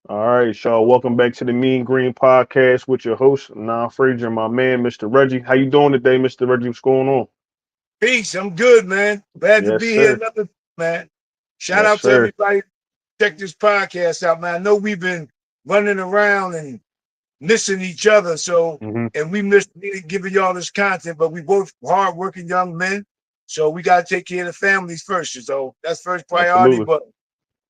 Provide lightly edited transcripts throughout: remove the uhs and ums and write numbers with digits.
All right, y'all. Welcome back to the Mean Green Podcast with your host, Nah Frazier, and my man, Mr. Reggie. How you doing today, Mr. Reggie? What's going on? Peace. I'm good, man. Glad to Yes, be here sir. another man. Shout Yes, out to sir. everybody. Check this podcast out, man. I know we've been running around and missing each other, Hmm. and we miss giving y'all this content, but we both hard working young men. So we gotta take care of the families first. So that's first priority. Absolutely. But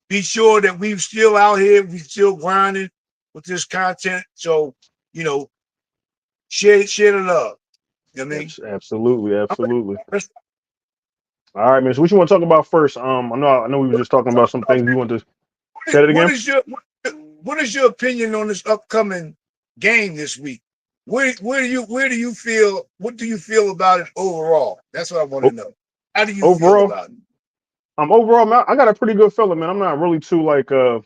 be sure that we still out here, we still grinding with this content. So, you know, share the love. You know what I mean? Absolutely. I'm Absolutely. ready. All right, man. So what you want to talk about first? I know we were just talking about some things. You want to say it What again? is your what is your opinion on this upcoming game this week? Where do you feel what do you feel about it overall? That's what I want to O- know. How do you feel Overall, about it? overall, man, I got a pretty good feeling, man. I'm not really too like 'cause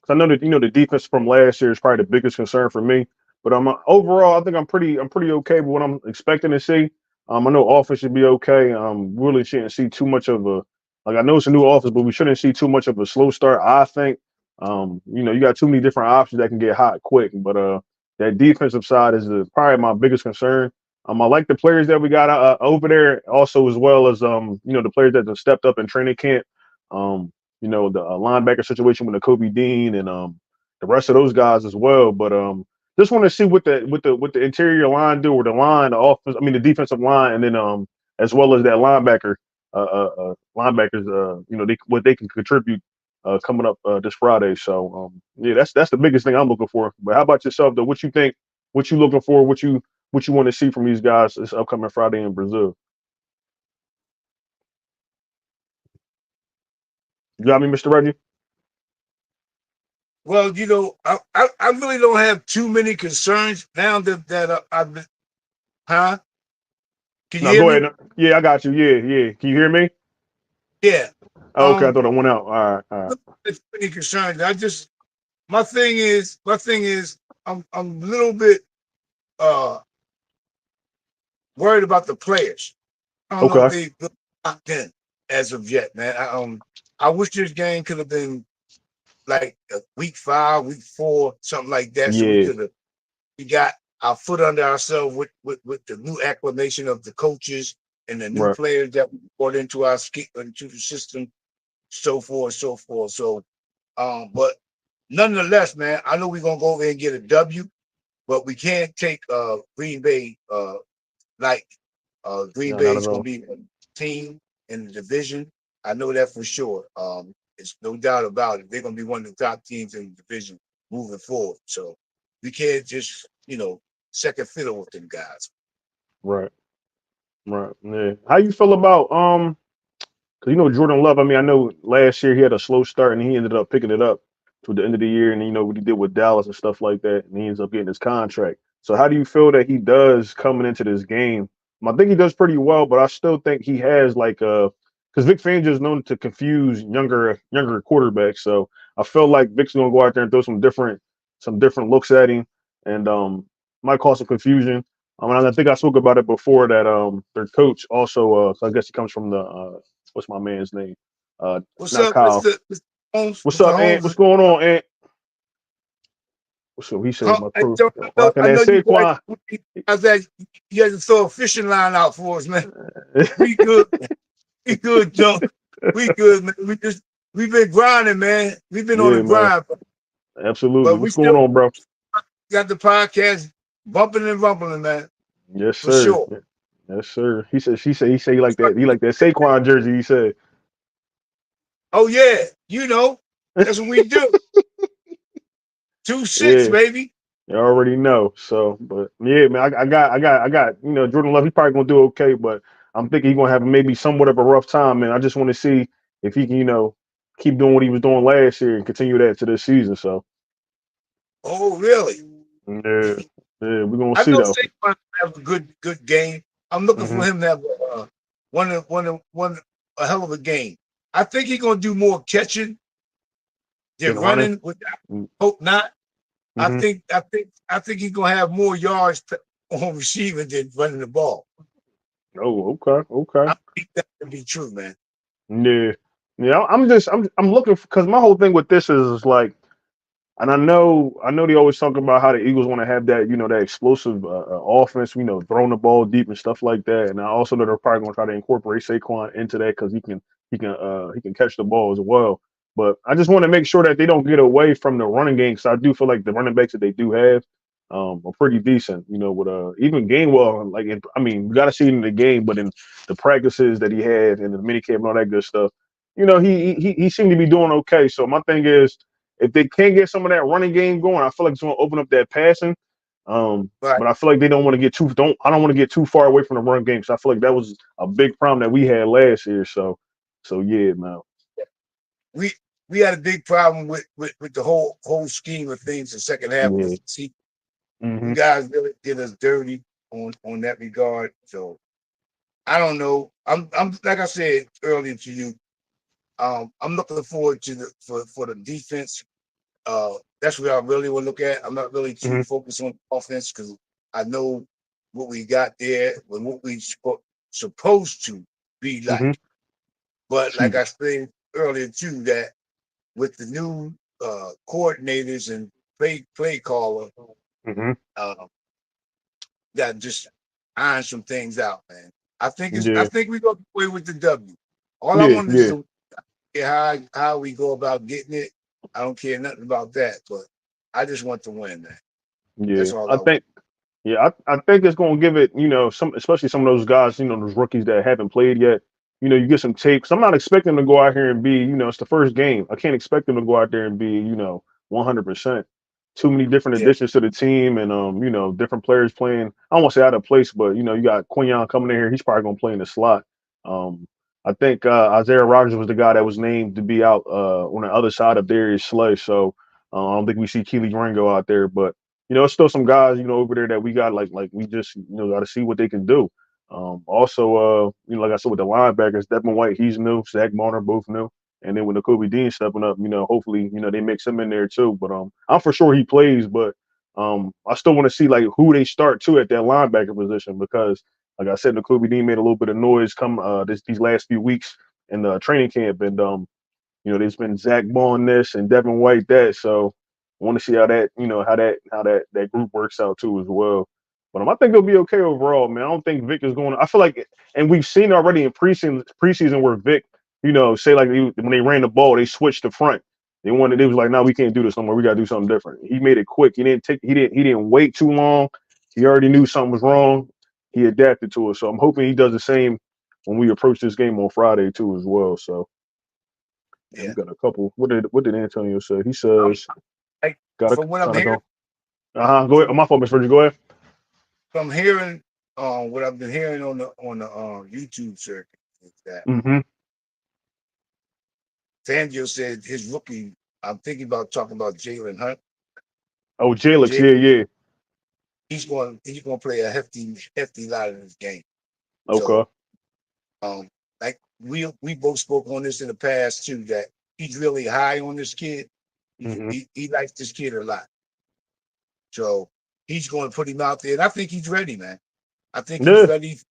I know that the defense from last year is probably the biggest concern for me. But overall, I think I'm pretty okay with what I'm expecting to see. I know offense should be okay. Really shouldn't see too much of a like I know it's a new offense, but we shouldn't see too much of a slow start. I think. You got too many different options that can get hot quick. But that defensive side is probably my biggest concern. I like the players that we got over there, also as well as the players that have stepped up in training camp. The linebacker situation with the Kobe Dean and the rest of those guys as well. But just want to see what the interior line do or the offense. I mean the defensive line, and then as well as that linebackers. What they can contribute coming up this Friday. So yeah, that's the biggest thing I'm looking for. But how about yourself though? What you think? What you looking for? What you want to see from these guys this upcoming Friday in Brazil? You got me, Mr. Reggie? Well, I really don't have too many concerns now that I've been, huh? Can you No, hear go me? ahead. Yeah, I got you. Yeah, yeah. Can you hear me? Yeah. Oh, okay, I Um, thought I went out. All right, all right. Too many concerns. My thing is, I'm a little bit uh worried about the players. I don't know if Okay. they locked in as of yet, man. I wish this game could have been like week 5, week 4, something like that, so Yeah. we got our foot under ourselves with the new acclamation of the coaches and the new Right. players that we brought into the system, so forth, so forth. So, but nonetheless, man, I know we're gonna go over there and get a W, but we can't take Green Bay like Green No, Bay not is at going all. to be a team in the division. I know that for sure. It's no doubt about it. They're going to be one of the top teams in the division moving forward. So we can't just, second fiddle with them guys. Right. Right. Yeah. How you feel about because Jordan Love. I mean, I know last year he had a slow start and he ended up picking it up to the end of the year, and what he did with Dallas and stuff like that, and he ends up getting his contract. So how do you feel that he does coming into this game? I think he does pretty well, but I still think he has like because Vic Fangio is known to confuse younger quarterbacks. So I feel like Vic's gonna go out there and throw some different looks at him, and might cause some confusion. I think I spoke about it before that their coach also I guess he comes from the what's my man's name? What's Not up, Kyle. Mr. Holmes? What's Mr. up, Ant? What's Holmes, going on, Ant? What's up? He said my crew rocking I that know Saquon. you guys throw a fishing line out for us, man. We good. We good, Joe. We good, man. We've been grinding, man. We've been on the Yeah, man. grind, Absolutely. but we What's going still on, bro? got the podcast bumping and rumbling, man, Yes, for sir. sure. Yes, sir. He said he like that. He like that Saquon jersey. He said. Oh yeah, that's what we do. 2-6, Yeah. baby. You already know. So, but yeah, man, I got. Jordan Love. He's probably gonna do okay, but I'm thinking he's gonna have maybe somewhat of a rough time, man. I just want to see if he can, keep doing what he was doing last year and continue that to this season. So, Oh really? yeah, yeah, we're gonna I see know though. Saquon have a good game. I'm looking for Hmm. him to have one a hell of a game. I think he's gonna do more catching Then than running. running. With hope not. Mm-hmm. I think he's gonna have more yards on receiving than running the ball. Oh, okay, okay. I think that to be true, man. Yeah, yeah. I'm looking because my whole thing with this is like And I know they always talk about how the Eagles want to have that, that explosive offense, throwing the ball deep and stuff like that. And I also know they're probably going to try to incorporate Saquon into that because he can catch the ball as well. But I just want to make sure that they don't get away from the running game because I do feel like the running backs that they do have are pretty decent. With even Gainwell, like I mean, we got to see it in the game, but in the practices that he had and the minicamp and all that good stuff, he seemed to be doing okay. So my thing is if they can't get some of that running game going, I feel like it's going to open up that passing. Right. But I feel like they don't want to get too don't I don't want to get too far away from the run game. So I feel like that was a big problem that we had last year. So yeah, man. We we had a big problem with the whole scheme of things the second half of Yeah. the season. You Hmm. guys really did us dirty on that regard. So I don't know. I'm like I said earlier to you. I'm looking forward to for the defense. That's what I really want to look at. I'm not really too Hmm. focused on offense because I know what we got there and what we supposed to be Hmm. like. But Excuse like me. I said earlier too, that with the new coordinators and play caller, Hmm. uh, that just iron some things out, man. I Yeah. think we go away with the W. All I Yeah. wanted is Yeah. to how we go about getting it. I don't care nothing about that, but I just want to win, man. Yeah. That's all I I want. think. Yeah, I think it's going to give it, some, especially some of those guys, those rookies that haven't played yet. You get some tape. 'Cause I'm not expecting them to go out here and be, it's the first game. I can't expect them to go out there and be, 100%. Too many different Yeah, additions to the team, and different players playing. I don't want to say out of place, but you got Quinion coming in here. He's probably going to play in the slot. Um, I think Isaiah Rogers was the guy that was named to be out on the other side of Darius Slay. So I don't think we see Keely Ringo out there, but it's still some guys, over there that we got like we just got to see what they can do. Also, like I said with the linebackers, Devin White, he's new. Zach Marner, both new. And then with Nakobe Dean stepping up, hopefully, they mix him in there too. But I'm for sure he plays, but I still want to see like who they start to at that linebacker position because, like I said, Nakobe Dean made a little bit of noise come these last few weeks in the training camp, and there's been Zach Bond this and Devin White that. So I want to see how that, how that group works out too as well. But I think it'll be okay overall, man. I don't think Vic is going to. I feel like, and we've seen already in preseason where Vic, say like when they ran the ball, they switched to front. It was like, no, we can't do this no more. We got to do something different. He made it quick. He didn't wait too long. He already knew something was wrong. He adapted to it. So I'm hoping he does the same when we approach this game on Friday too as well. So. And we yeah. got a couple. What did Antonio say? He I'm says, like gotta from what I'm kind of hearing go. Go ahead. from My fault, Miss Virgil. Go ahead. from hearing what I've been hearing on the YouTube circuit is that Mm-hmm. Fangio said his rookie. I'm thinking about talking about Jalen Hunt. Oh, Jalix. Jalen, Yeah, yeah. he's going to play a hefty lot in this game. Okay. So like we both spoke on this in the past too that he's really high on this kid. Mm-hmm. He likes this kid a lot. So he's going to put him out there, and I think he's ready, man. I think he's Yeah, ready for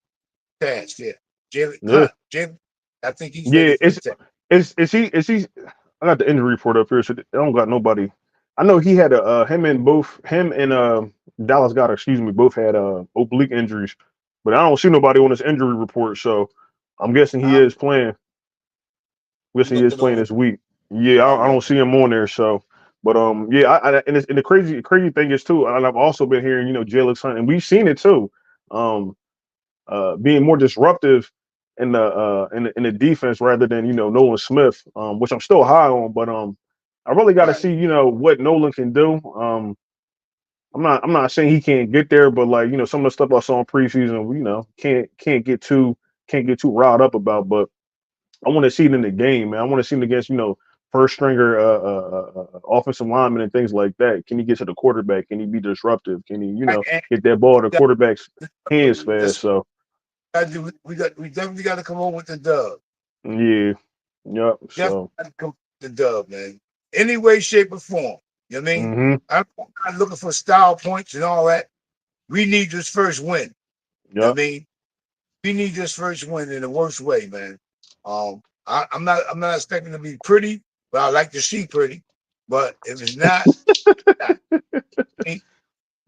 the task. Yeah, Jalen yeah, Hunt, Jalen. I think he's ready yeah. for the task. Is he? I got the injury report up here, so I don't got nobody. I know he had him and Dallas got excuse me both had oblique injuries, but I don't see nobody on this injury report, so I'm guessing he I'm is playing. Guessing he is looking playing on. this week. Yeah, All I right. don't see him on there. So, but yeah, and the crazy thing is too, and I've also been hearing, Jalen Hunt, and we've seen it too, um, being more disruptive in the defense rather than Nolan Smith, which I'm still high on, but I really got to Right. see what Nolan can do. I'm not saying he can't get there, but like some of the stuff I saw in preseason, can't get too riled up about, but. I want to see it in the game, man. I want to see it against, first stringer offensive linemen and things like that. Can he get to the quarterback? Can he be disruptive? Can he, Right. And get that ball to quarterback's hands that's fast? So we definitely got to come on with the dub. yeah, yep. Definitely So got to come with the dub, man. Any way, shape, or form. You know what I mean? hmm I'm not looking for style points and all that. We need this first win. You know what yep. I mean? We need this first win in the worst way, man. I'm not expecting to be pretty, but I like to see pretty. But if it's not,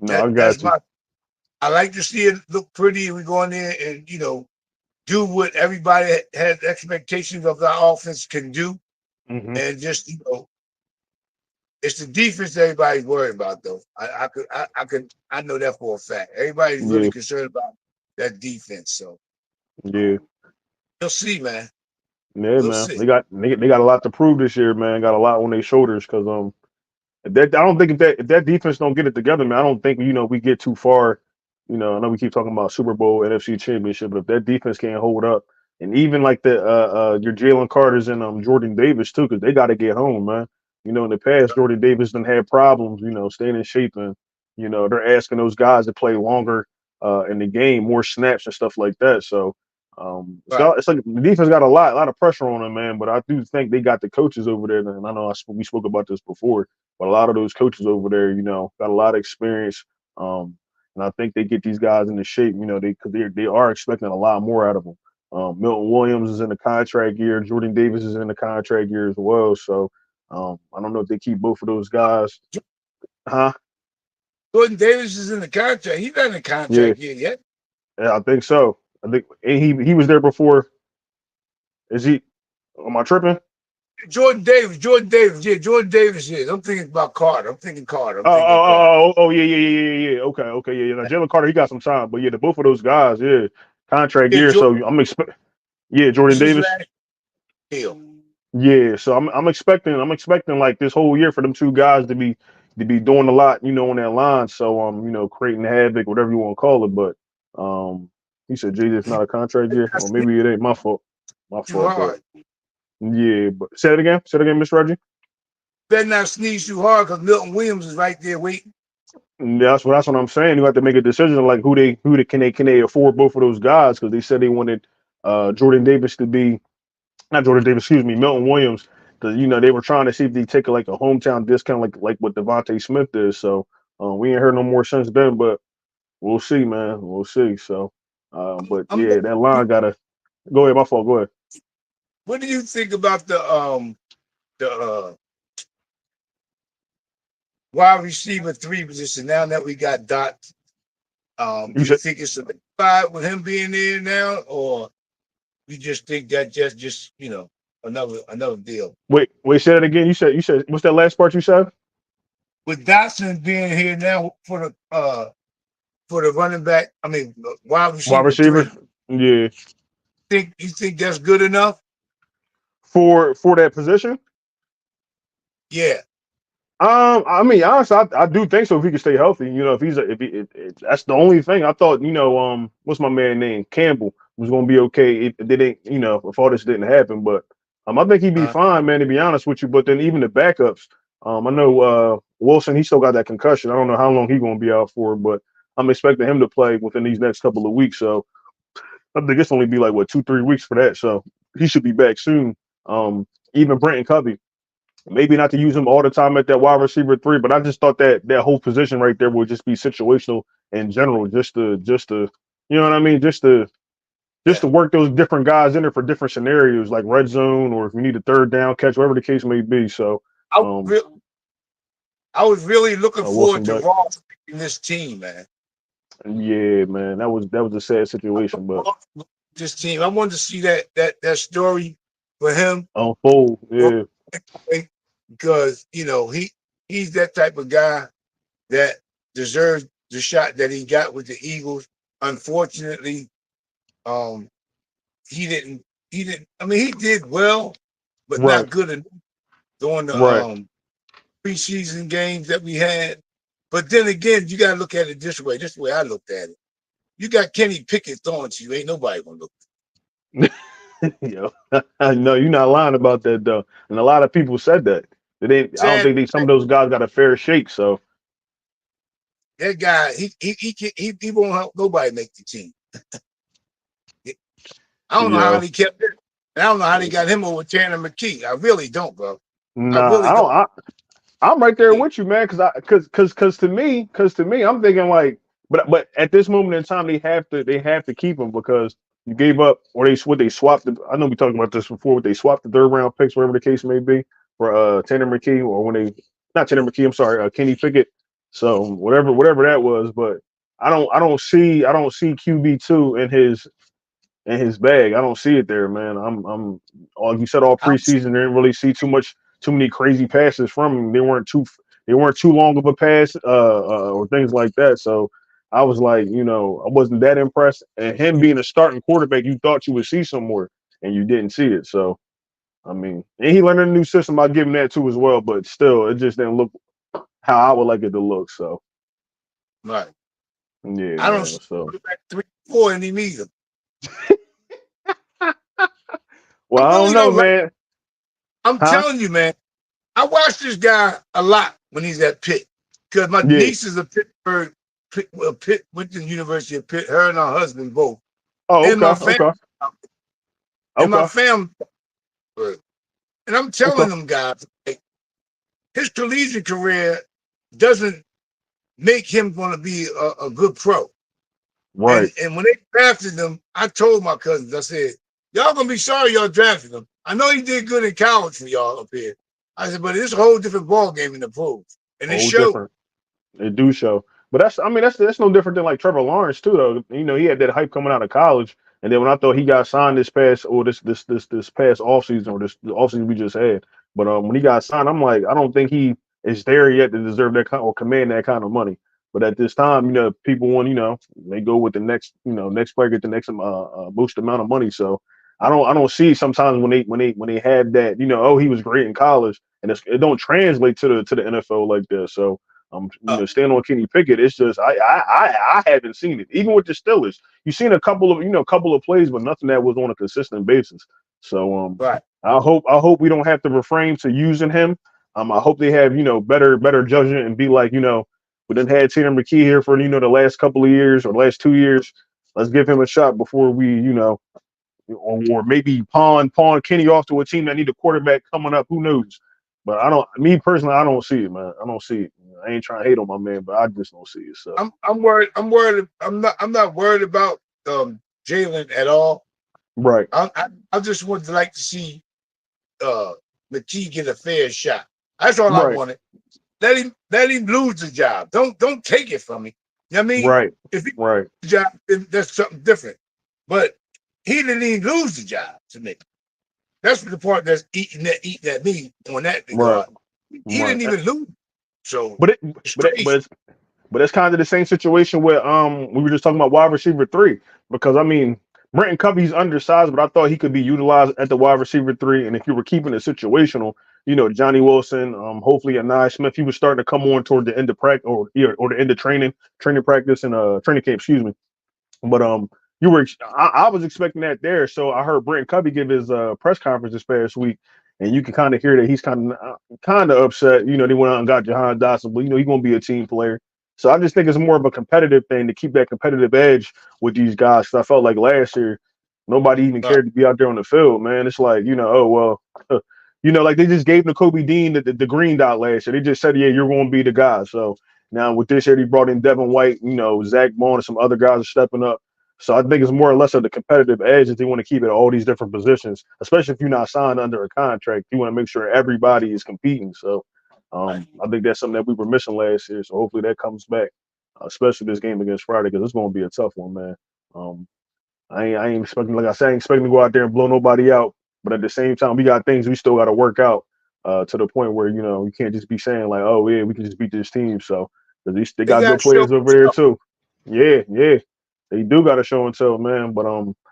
No, I that's got you. my. I like to see it look pretty. We go in there and do what everybody has expectations of the offense can do, Hmm. and just it's the defense everybody's worried about though. I know that for a fact. Everybody's really Yeah, concerned about that defense. So yeah, we'll see, man. yeah, We'll man. see. They got a lot to prove this year, man. Got a lot on their shoulders because I don't think if that defense don't get it together, man, I don't think we get too far. I know we keep talking about Super Bowl, NFC Championship, but if that defense can't hold up, and even like your Jalen Carters and Jordan Davis too, because they got to get home, man. In the past, Jordan Davis done had problems, staying in shape, and they're asking those guys to play longer in the game, more snaps and stuff like that. So Right. it's like the defense got a lot of pressure on them, man. But I do think they got the coaches over there, and I know we spoke about this before. But a lot of those coaches over there, got a lot of experience. And I think they get these guys into shape, because they are expecting a lot more out of them. Milton Williams is in the contract year. Jordan Davis is in the contract year as well. So I don't know if they keep both of those guys. Huh? Jordan Davis is in the contract. He's not in the Yeah, contract yet. yeah, I think so. I think and he was there before. Is he? Am I tripping? Yeah, Jordan Davis is. I'm thinking about Carter. I'm thinking Carter. I'm Oh, thinking Carter. oh, oh, oh, yeah, yeah, yeah, yeah, yeah. Okay, okay, yeah, yeah. Now, Jalen Carter, he got some time, but yeah, the both of those guys, yeah, contract Yeah, year. Jordan So I'm expect, yeah, Jordan Davis is Davis. last deal. Yeah, so I'm expecting like this whole year for them two guys to be doing a lot, on that line. So creating havoc, whatever you want to call it. But he said, "Jay, it's not a contract year, I or sneeze maybe it ain't my fault. My too fault." But hard. yeah, but say it again. Say it again, Miss Reggie. Better not sneeze too hard because Milton Williams is right there waiting. That's what I'm saying. You have to make a decision like who they can they afford both of those guys because they said they wanted Jordan Davis to be not Jordan Davis, excuse me, Milton Williams. Because they were trying to see if they take like a hometown discount, like what Devontae Smith did. So we ain't heard no more since then, but we'll see, man. We'll see. So, but I'm, yeah, that line gotta go ahead. My fault. Go ahead. what do you think about the wide receiver 3 position now that we got Dot? You Do you said think it's solidified with him being there now, or you just think that just another deal? wait, say that again. You said what's that last part you said? With Dotson being here now for the running back, I mean wide Wide receiver receiver. 3, Yeah, you think that's good enough? for that position. Yeah. I mean, honestly, I do think so. If he can stay healthy, if he's that's the only thing. I thought, what's my man name? Campbell was going to be okay if they didn't, if all this didn't happen. But I think he'd be Uh, fine, man. To be honest with you, but then even the backups, I know Wilson, he still got that concussion. I don't know how long he's going to be out for, but I'm expecting him to play within these next couple of weeks. So I think it's only be like what 2-3 weeks for that. So he should be back soon. Even Brenton Covey. Maybe not to use him all the time at that wide receiver 3, but I just thought that whole position right there would just be situational in general, just to you know what I mean, just yeah. to work those different guys in there for different scenarios, like red zone or if you need a third down catch, whatever the case may be. So, I was, um, re- I was really looking forward Wilson, to but Ross in this team, man. yeah, man, that was a sad situation, but This team, I wanted to see that story for him, unfold, yeah, because he's that type of guy that deserves the shot that he got with the Eagles. Unfortunately, um, he didn't. He didn't. I mean, he did well, but right, not good enough during the right, preseason games that we had. But then again, you got to look at it this way. This is the way I looked at it. You got Kenny Pickett throwing to you. Ain't nobody gonna look. yo, I know you're not lying about that though, and a lot of people said that. I don't Saying think some of those guys got a fair shake, so. that guy, he won't help nobody make the team. I don't know how Yeah. they kept it. I don't know how they got him over Tanner McKee. I really don't, bro. I Nah, really I don't. don't. I'm right there with you, man. Because to me, I'm thinking like, but at this moment in time, they have to keep him because you gave up or they swapped. I know we talked about this before. They swapped the third round picks, whatever the case may be. for Tanner McKee, or when they not Tanner McKee, I'm sorry, Kenny Pickett. So whatever that was, but I don't see QB2 in his bag. I don't see it there, man. I'm like you said, all I don't see. preseason, didn't really see too many crazy passes from him. They weren't too long of a pass, or things like that. So I was like, I wasn't that impressed. And him being a starting quarterback, you thought you would see some more, and you didn't see it. So I mean, and he learned a new system. I'll give him that too as well. But still, it just didn't look how I would like it to look. So Right. yeah, I don't man. see So 3, 4 in him either. well, I'm I don't really know, don't like. man. I'm Huh? telling you, man. I watch this guy a lot when he's at Pitt because my Yeah. niece is a Pittsburgh. Pitt went to the University of Pitt. Her and her husband both, Oh, and okay, my family, okay, and my okay, family. And I'm okay. telling them guys, like, his collegiate career doesn't make him going to be a good pro. Right. And when they drafted him, I told my cousins, I said, y'all gonna be sorry y'all drafted him. I know he did good in college for y'all up here. I said, but it's a whole different ball game in the pros. And it Oh, showed. different. They do show, but that's no different than like Trevor Lawrence too, though. He had that hype coming out of college, and then when I thought he got signed this past offseason, or this the offseason we just had, but when he got signed, I'm like, I don't think he is there yet to deserve that kind or command that kind of money. But at this time, people want, they go with the next player, get the next boost amount of money. So I don't see sometimes when they have that, oh, he was great in college, and it don't translate to the NFL like that. So staying on Kenny Pickett, it's just I haven't seen it. Even with the Steelers, you've seen a couple of plays, but nothing that was on a consistent basis. So Right. I hope we don't have to refrain to using him. I hope they have better judgment and be like, we done had Tanner McKee here for the last couple of years or last 2 years. Let's give him a shot before we or maybe pawn Kenny off to a team that need a quarterback coming up. Who knows? But me personally, I don't see it, man. I don't see it. I ain't trying to hate on my man, but I just don't see it. So I'm worried. I'm worried. I'm not worried about Jalen at all. right, I just would like to see McKee get a fair shot. That's all I right, wanted. Let him lose the job. Don't take it from me. You know what I mean? right, If he right, loses the job, then that's something different. But he didn't even lose the job to me. That's the part that's eating at me on that right, regard. He right. didn't even lose. So But it, it's but it, but crazy. it's But it's kind of the same situation where we were just talking about wide receiver 3, because I mean Brenton Covey's undersized, but I thought he could be utilized at the wide receiver 3. And if you were keeping it situational, Johnny Wilson, hopefully Anai Smith, he was starting to come on toward the end of practice, or the end of training practice and training camp, excuse me. But I was expecting that there. So I heard Brenton Covey give his press conference this past week, and you can kind of hear that he's kind of upset. They went out and got Jahan Dotson, but he's going to be a team player. So I just think it's more of a competitive thing to keep that competitive edge with these guys. 'Cause I felt like last year nobody even Right. cared to be out there on the field, man. It's like, oh well, like they just gave Kobe Dean the green dot last year. They just said, yeah, you're going to be the guy. So now with this year, he brought in Devin White, Zach Bond, and some other guys are stepping up. So I think it's more or less of the competitive edge that they want to keep at all these different positions, especially if you're not signed under a contract. You want to make sure everybody is competing. So Right. I think that's something that we were missing last year. So hopefully that comes back, especially this game against Friday, because it's going to be a tough one, man. Um, I ain't expecting, like I said, I ain't expecting to go out there and blow nobody out. But at the same time, we got things we still got to work out to the point where, you can't just be saying like, oh, yeah, we can just beat this team. So they They got got good show. players over there too. Yeah, yeah. They do got to show and tell, man. But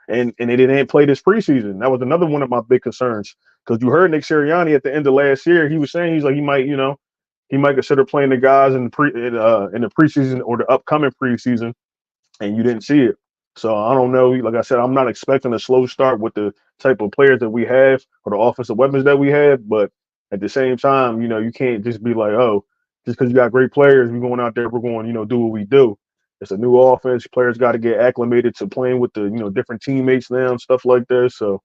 and they didn't play this preseason. That was another one of my big concerns, because you heard Nick Sirianni at the end of last year. He was saying he's like he might consider playing the guys in the preseason or the upcoming preseason, and you didn't see it. So I don't know. Like I said, I'm not expecting a slow start with the type of players that we have or the offensive weapons that we have. But at the same time, you can't just be like, oh, just because you got great players, we're going out there, we're going, do what we do. It's a new offense. Players got to get acclimated to playing with the, different teammates now and stuff like that. So,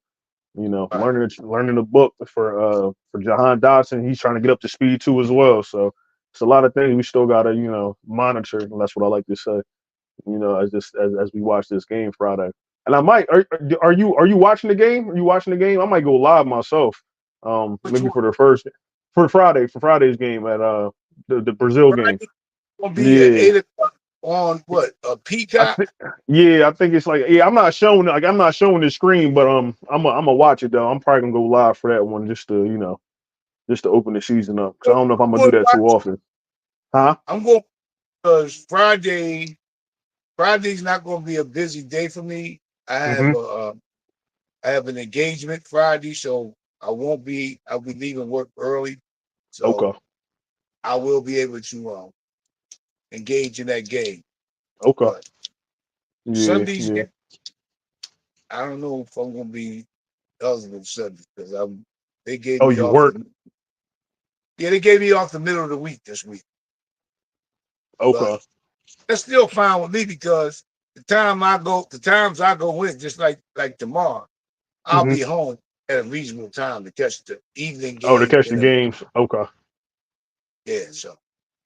Right. learning the book for Jahan Dotson, he's trying to get up to speed too as well. So it's a lot of things we still got to, monitor. And that's what I like to say, as we watch this game Friday. And I might are you watching the game? Are you watching the game? I might go live myself. Which Maybe one? for the first. for Friday's game at the Brazil game. Friday gonna be at Yeah. 8 o'clock on what? A I Peacock? think, yeah, I think it's like, yeah, I'm not showing the screen, but I'm gonna watch it though. I'm probably gonna go live for that one just to just to open the season up because I don't know if I'm gonna do that too often. Huh? I'm going because Friday's not going to be a busy day for me. Mm-hmm. I have an engagement Friday, so I'll be leaving work early, so Okay. I will be able to engage in that game. Okay. But Yeah. Sunday's Yeah. game, I don't know if I'm going to be eligible Sunday because they gave Oh, me you off work? they gave me off the middle of the week this week, but Okay. that's still fine with me because the times I go in, just like tomorrow, I'll Mm-hmm. be home at a reasonable time to catch the evening Oh, to game catch the and everything. games. Okay. Yeah, so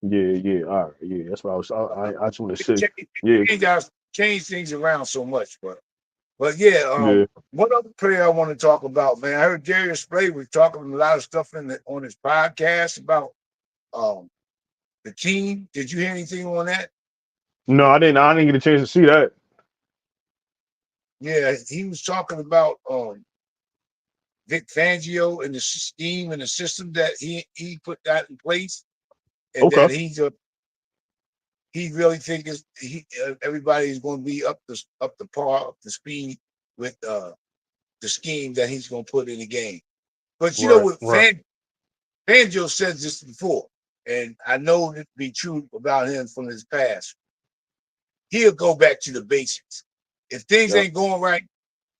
Yeah. Yeah. All right. Yeah. That's what I was. I just want to see. change, Yeah. change things around so much, but yeah, Yeah. one other player I want to talk about, man. I heard Darius Slay was talking a lot of stuff on his podcast about um the team. Did you hear anything on that? No, I didn't. I didn't get a chance to see that. Yeah, he was talking about Vic Fangio and the scheme and the system that he put that in place, and Okay. that he really thinks everybody's going to be up to par, up to speed with the scheme that he's going to put in the game. But you know Right. what, Right. Fangio said this before, and I know it to be true about him from his past. He'll go back to the basics. If things Yeah. ain't going right,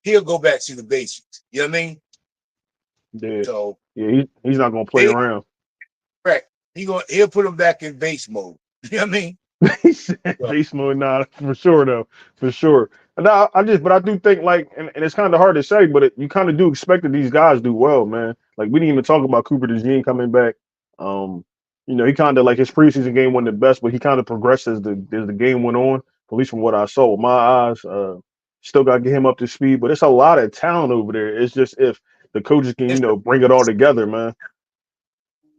he'll go back to the basics. You know what I mean? Yeah. So Yeah. He's not gonna play they around. correct. He'll put them back in base mode. You know what I mean? He said So, beast mode, nah, for sure though, for sure. And but I do think like, and it's kind of hard to say, but you kind of do expect that these guys do well, man. Like we didn't even talk about Cooper DeJean coming back. Um, he kind of like his preseason game wasn't the best, but he kind of progressed as the game went on. At least from what I saw with my eyes, still got to get him up to speed. But it's a lot of talent over there. It's just if the coaches can, bring it all together, man.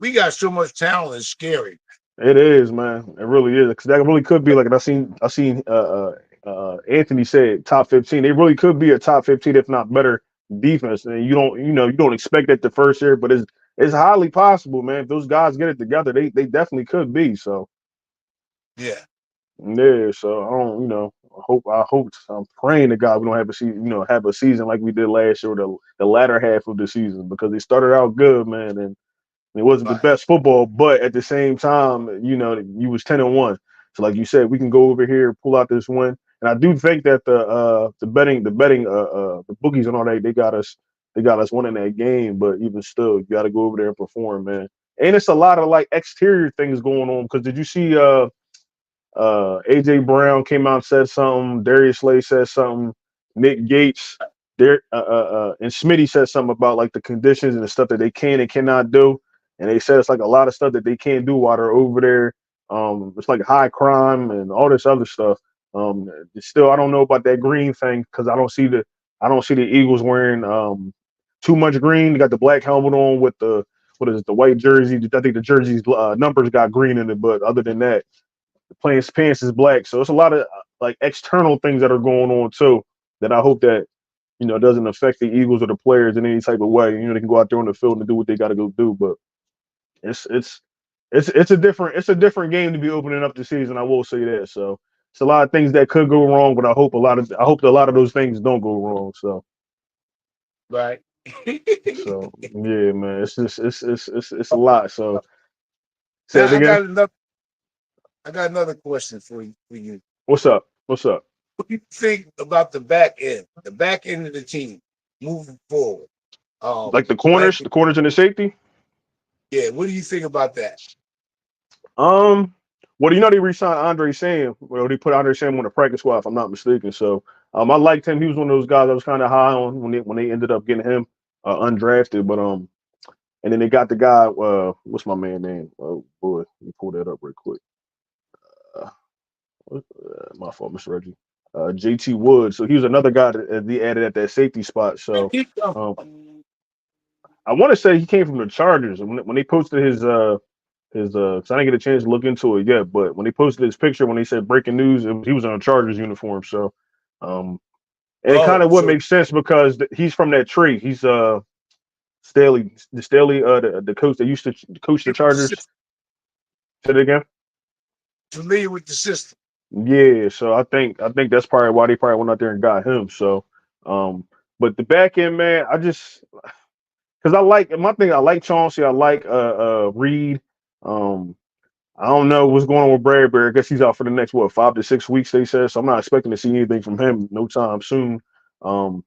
we got so much talent, it's scary. It is, man. It really is. Because that really could be like, and I seen Anthony said top 15. They really could be a top 15, if not better defense. And you don't expect that the first year, but it's highly possible, man. If those guys get it together, they definitely could be. So Yeah. yeah. So I don't, I'm praying to God we don't have a season, have a season like we did last year, the latter half of the season, because they started out good, man, and it wasn't the Right. best football, but at the same time, you was 10-1. So like you said, we can go over here, pull out this win. And I do think that the bookies and all that, they got us winning that game. But even still, you got to go over there and perform, man. And it's a lot of like exterior things going on. Because did you see AJ Brown came out and said something, Darius Slay said something, Nick Gates, and Smitty said something about like the conditions and the stuff that they can and cannot do. And they said it's like a lot of stuff that they can't do while they're over there. It's like high crime and all this other stuff. Still, I don't know about that green thing because I don't see the Eagles wearing too much green. They got the black helmet on with the what is it, the white jersey. I think the jersey's numbers got green in it, but other than that, the pants is black. So it's a lot of like external things that are going on too that I hope that doesn't affect the Eagles or the players in any type of way. They can go out there on the field and do what they got to go do, but it's it's it's a different game to be opening up the season. I will say that. So it's a lot of things that could go wrong, but I hope a lot of those things don't go wrong. So Right. yeah, man, it's just it's a lot. So say Now it again. I got another question for you. What's up? What's up? What do you think about the back end of the team moving forward? Like Like, the corners and the safety. yeah, what do you think about that? Um, well, they re-signed Andre Sam. Well, they put Andre Sam on the practice squad, if I'm not mistaken. So, I liked him. He was one of those guys I was kind of high on when they ended up getting him undrafted. But and then they got the guy. What's my man name? Oh boy, let me pull that up real quick. Uh, my fault, Mr. Reggie. JT Wood. So he was another guy that they added at that safety spot. So, um, I want to say he came from the Chargers. When they posted his 'cause I didn't get a chance to look into it yet, but when they posted his picture, when they said breaking news, he was in a Chargers uniform. So, um, and it kind Oh, of would so make sense because he's from that tree. He's Staley, the coach that used to coach the Chargers. Say it again. familiar with the system. Yeah, so I think that's probably why they probably went out there and got him. So, um, but the back end man, I just because I like my thing. I like Chauncey. I like Reed. Um, I don't know what's going on with Bradbury. I guess he's out for the next 5 to 6 weeks. They said so. I'm not expecting to see anything from him no time soon.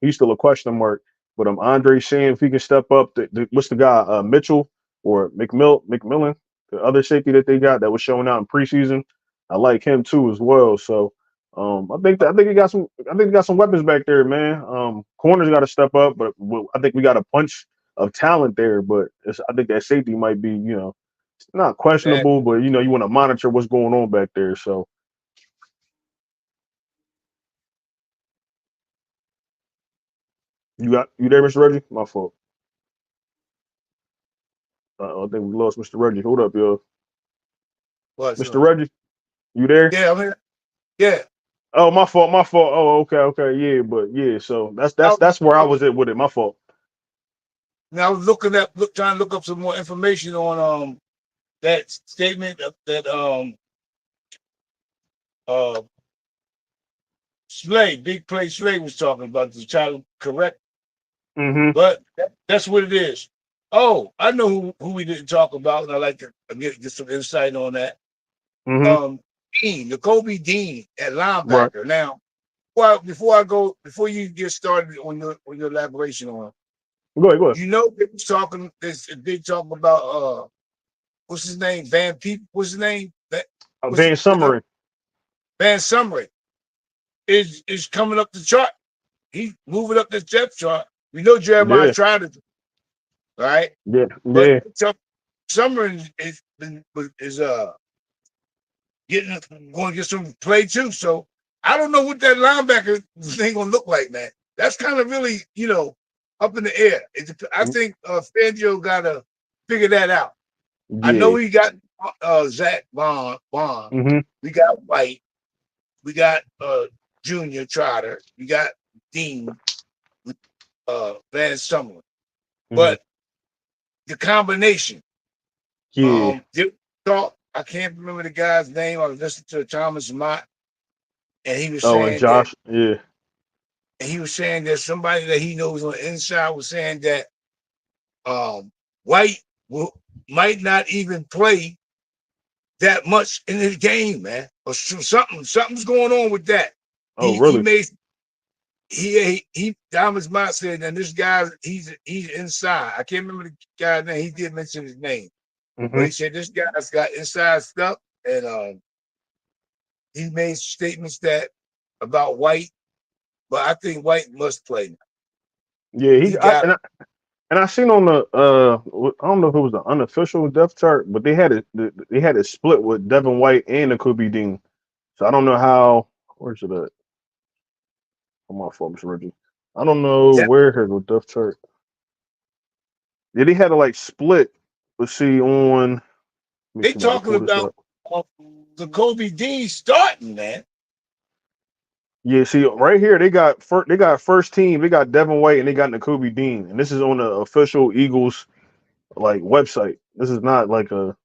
He's still a question mark. But Andre saying if he can step up. What's the guy Mitchell or McMillan, the other safety that they got that was showing out in preseason. I like him too as well. So I think he got some weapons back there, man. Corners got to step up, but I think we got a bunch of talent there. But I think that safety might be not Man, questionable, but you want to monitor what's going on back there. So you there, Mr. Reggie? My fault. I think we lost Mr. Reggie. Hold up, yo. what's Mr. Reggie, you there? yeah, I mean, yeah. Oh, my fault, my fault. Oh, okay, yeah, but yeah, so that's I, that's that's where I I, was at with it. My fault. now I was trying to look up some more information on that statement that uh Big Play Slay was talking about the child correct, Mm-hmm. but that's what it is. Oh, I know who we didn't talk about, and I like to get some insight on that. Mm-hmm. Dean, Jacoby Dean at Right. linebacker. Now, well, before you get started on your elaboration on, Go ahead. they was talking this big talk about what's his name? What's his name? What's Van Summering. Van Summer is coming up the chart. He's moving up the depth chart. We know Jeremiah Yeah, tried it, right? yeah, But yeah. Summer is going to get some play too. So I don't know what that linebacker thing gonna look like, man. That's kind of really, up in the air. I think Fangio got to figure that out. I know Yeah. he got Zach Bond. Mm-hmm. We got White. We got Junior Trotter. We got Dean. Van Summer. Mm-hmm. But the combination, Yeah. I can't remember the guy's name. I was listening to Thomas Mott, and Oh, and Josh. Yeah. he was saying that somebody that he knows on the inside was saying that White might not even play that much in his game, man. Or something's going on with that. Oh, He really? made Thomas Mott said, and this guy he's inside. I can't remember the guy's name. He did mention his name, but Mm-hmm. he said this guy's got inside stuff, and he made statements that about White, but I think White must play. Yeah. He got And I seen on the I don't know if it was the unofficial depth chart, but they had it split with Devin White and Kobe Dean. So I don't know how. Where's it at? On my phone, Mr. Reggie. I don't know that. where here the depth chart. Yeah, they had to like split. Let's see on. Let me They see. About to talking pull this about up. the Kobe Dean starting, man. Yeah, see right here they got first team. They got Devin White and they got Kobe Dean, and this is on the official Eagles like website. This is not like a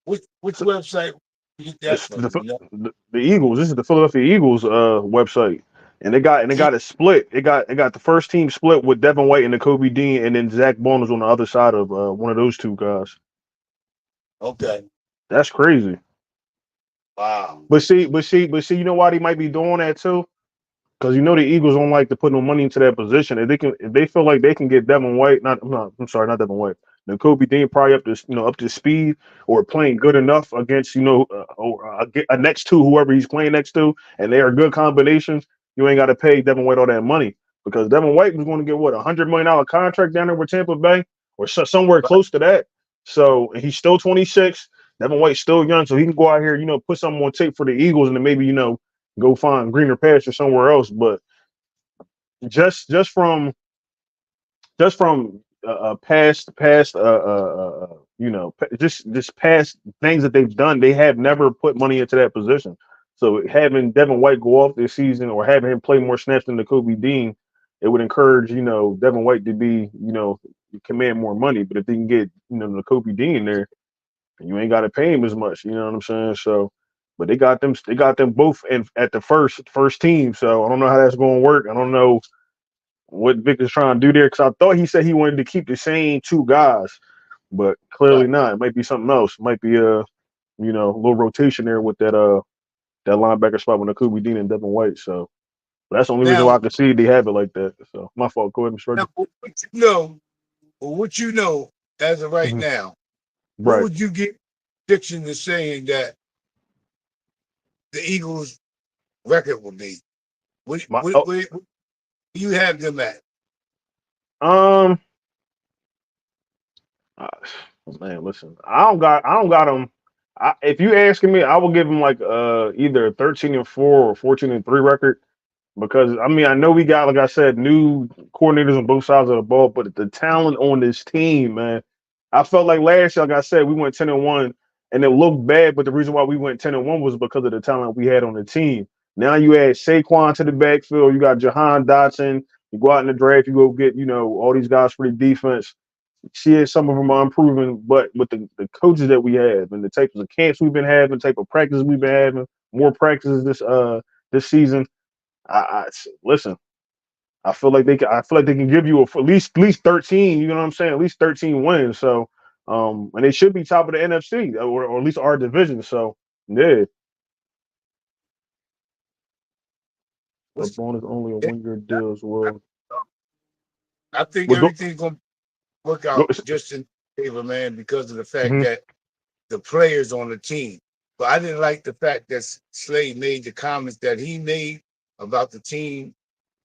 Which website you get that it's from? You know, the Eagles. This is the Philadelphia Eagles website, and they he got it split. It got the first team split with Devin White and the Kobe Dean, and then Zach Bond was on the other side of one of those two guys. okay. That's crazy. Wow. But see, you know why they might be doing that too? Because the Eagles don't like to put no money into that position. If they feel like they can get Devin White, I'm sorry, not Devin White. Then Kobe Dean probably up to speed or playing good enough against or a next to whoever he's playing next to, and they are good combinations. You ain't got to pay Devin White all that money because Devin White was going to get what $100 million contract down there with Tampa Bay or somewhere close to that. So he's still 26. Devin White's still young, so he can go out here, put something on tape for the Eagles, and then maybe go find greener pasture somewhere else. But just from just past things that they've done. They have never put money into that position. So having Devin White go off this season or having him play more snaps than the Kobe Dean, it would encourage Devin White to be command more money. But if they can get the Kobe Dean there, you ain't got to pay him as much. You know what I'm saying? So, but they got them both in at the first team. So I don't know how that's going to work. I don't know what Vic is trying to do there because I thought he said he wanted to keep the same two guys, but clearly Right. not. It might be something else. It might be a little rotation there with that linebacker spot with Nakubi Dean and Devin White. So that's the only reason why Now, I can see they have it like that. So my fault. Go ahead, Mr. now Reggie. what you know as of right Mhm. now, what Right. would you get prediction to saying that the Eagles' record will be? What, My what, oh, what, what do you have them at? um uh, man, listen, I don't got them. If you asking me, I will give them like either a 13-4 or 14-3 record. Because I mean, I know we got, like I said, new coordinators on both sides of the ball, but the talent on this team, man, I felt like last year, like I said, we went 10-1, and it looked bad. But the reason why we went 10-1 was because of the talent we had on the team. Now you add Saquon to the backfield, you got Jahan Dotson. You go out in the draft, you go get all these guys for the defense. See, some of them are improving, but with the coaches that we have and the types of camps we've been having, type of practices we've been having, more practices this season. Listen. I feel like they can give you at least 13. You know what I'm saying? At least 13 wins. So, and they should be top of the NFC or at least our division. So, yeah. What's LeBron is only a yeah, 1 year deal as I, well. I think Well, everything's gonna work go, out just in favor, man, because of the fact mhm. that the players on the team. But I didn't like the fact that Slade made the comments that he made about the team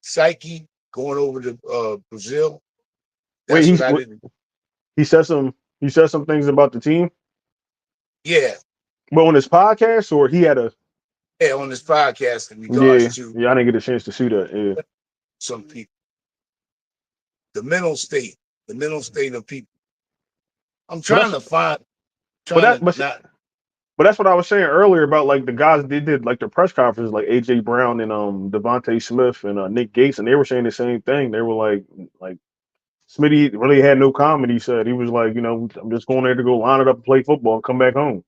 psyche going over to Brazil. Wait, That's what I didn't. he said some things about the team, Yeah, but on his podcast, or he had a yeah, on this podcast in regards yeah, to I didn't get a chance to see that. Yeah, some people, the mental state of people. I'm but trying to find, but trying that to but not. But that's what I was saying earlier about like the guys they did like their press conferences, like AJ Brown and Devontae Smith and Nick Gates, and they were saying the same thing. They were like Smitty really had no comment. He said he was like, I'm just going there to go line it up and play football and come back home.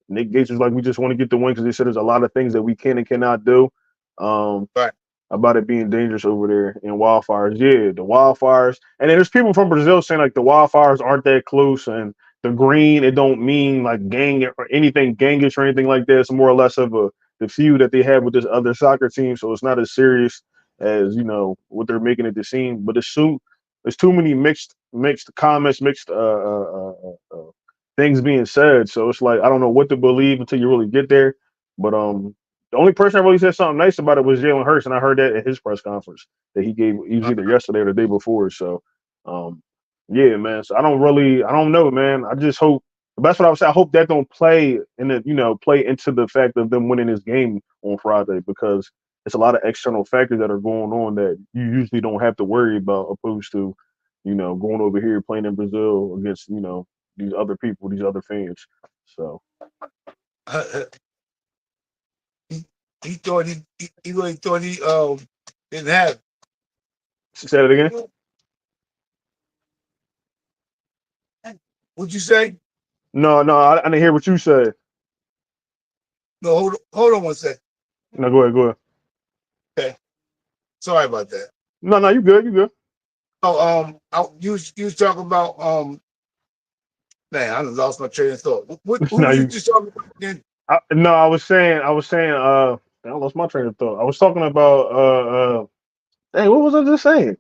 Nick Gates was like, we just want to get the win because they said there's a lot of things that we can and cannot do. Um, Right. about it being dangerous over there in wildfires. Yeah, the wildfires. And then there's people from Brazil saying like the wildfires aren't that close and the green, it don't mean like gang or anything gangish or anything like that. It's more or less of the feud that they have with this other soccer team. So it's not as serious as, what they're making it to seem. But there's too many mixed comments, mixed things being said. So it's like I don't know what to believe until you really get there. But the only person that really said something nice about it was Jalen Hurts, and I heard that at his press conference that he gave. He was either yesterday or the day before. So, yeah, man. So I don't know, man. I just hope. That's what I was saying. I hope that don't play in the, play into the fact of them winning this game on Friday because it's a lot of external factors that are going on that you usually don't have to worry about, opposed to, going over here playing in Brazil against, these other people, these other fans. So, he, he thought he really thought he didn't have. say that again. What'd you say? No, no, I didn't hear what you said. No, hold on one second. No, go ahead, go ahead. Okay, sorry about that. No, no, you good, you good. Oh, you was talking about man, I done lost my train of thought. Who no, was you you. just talking about again? No, I was saying. I lost my train of thought. I was talking about. Hey, what was I just saying?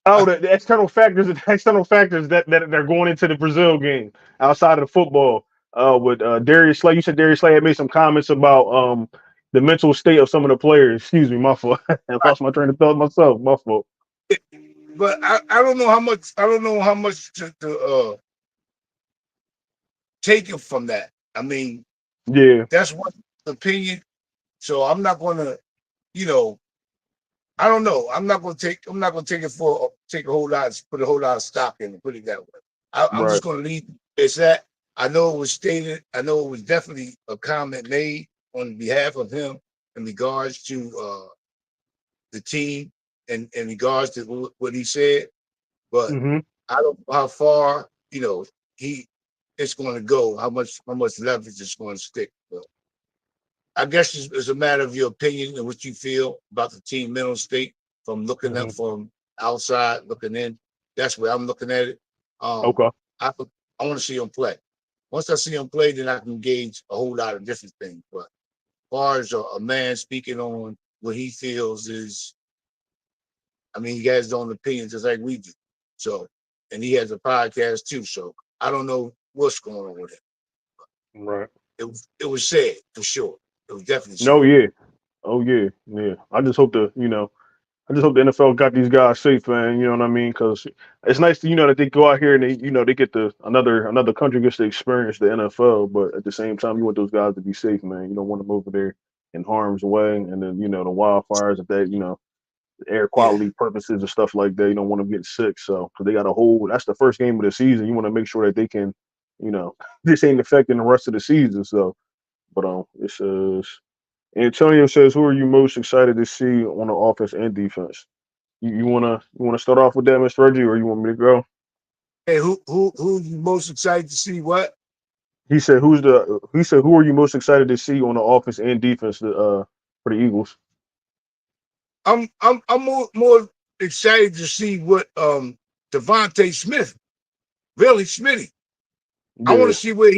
Oh, the external factors, the external factors that they're going into the Brazil game outside of the football. With Darius Slay, you said Darius Slay had made some comments about the mental state of some of the players. Excuse me, my fault. I lost my train of thought myself. My fault. But I don't know how much to take it from that. I mean, Yeah, that's one opinion. So I'm not gonna, you know, I don't know. I'm not gonna take take a whole lot, put a whole lot of stock in and put it that way. I'm Right. just gonna leave it's that. I know it was stated, I know it was definitely a comment made on behalf of him in regards to the team and in regards to what he said, but Mm-hmm. I don't know how far, he it's gonna go, how much leverage it's gonna stick. But I guess it's a matter of your opinion and what you feel about the team mental state from looking Mm-hmm. up from outside, looking in. That's where I'm looking at it. Um, Okay. I I want to see him play. Once I see him play, then I can gauge a whole lot of different things. But as far as a man speaking on what he feels is, I mean, he has his own opinions just like we do. So, and he has a podcast too. So I don't know what's going on with him. Right. It was said for sure. It was definitely No, said. yeah. Oh yeah. Yeah. I just hope I just hope the NFL got these guys safe, man. You know what I mean? Because it's nice to that they go out here and they get the another country gets to experience the NFL, but at the same time, you want those guys to be safe, man. You don't want them over there in harm's way, and then the wildfires, if that air Yeah, quality purposes and stuff like that. You don't want them getting sick. So, because they got a whole that's the first game of the season. You want to make sure that they can, you know, this ain't affecting the rest of the season. So, but it says Antonio says, who are you most excited to see on the offense and defense? You wanna start off with that, Mr. Reggie, or you want me to go? hey, who you most excited to see? What? He said who are you most excited to see on the offense and defense for the Eagles? I'm more excited to see what Devontae Smith, really Smitty. I want to Yeah. see where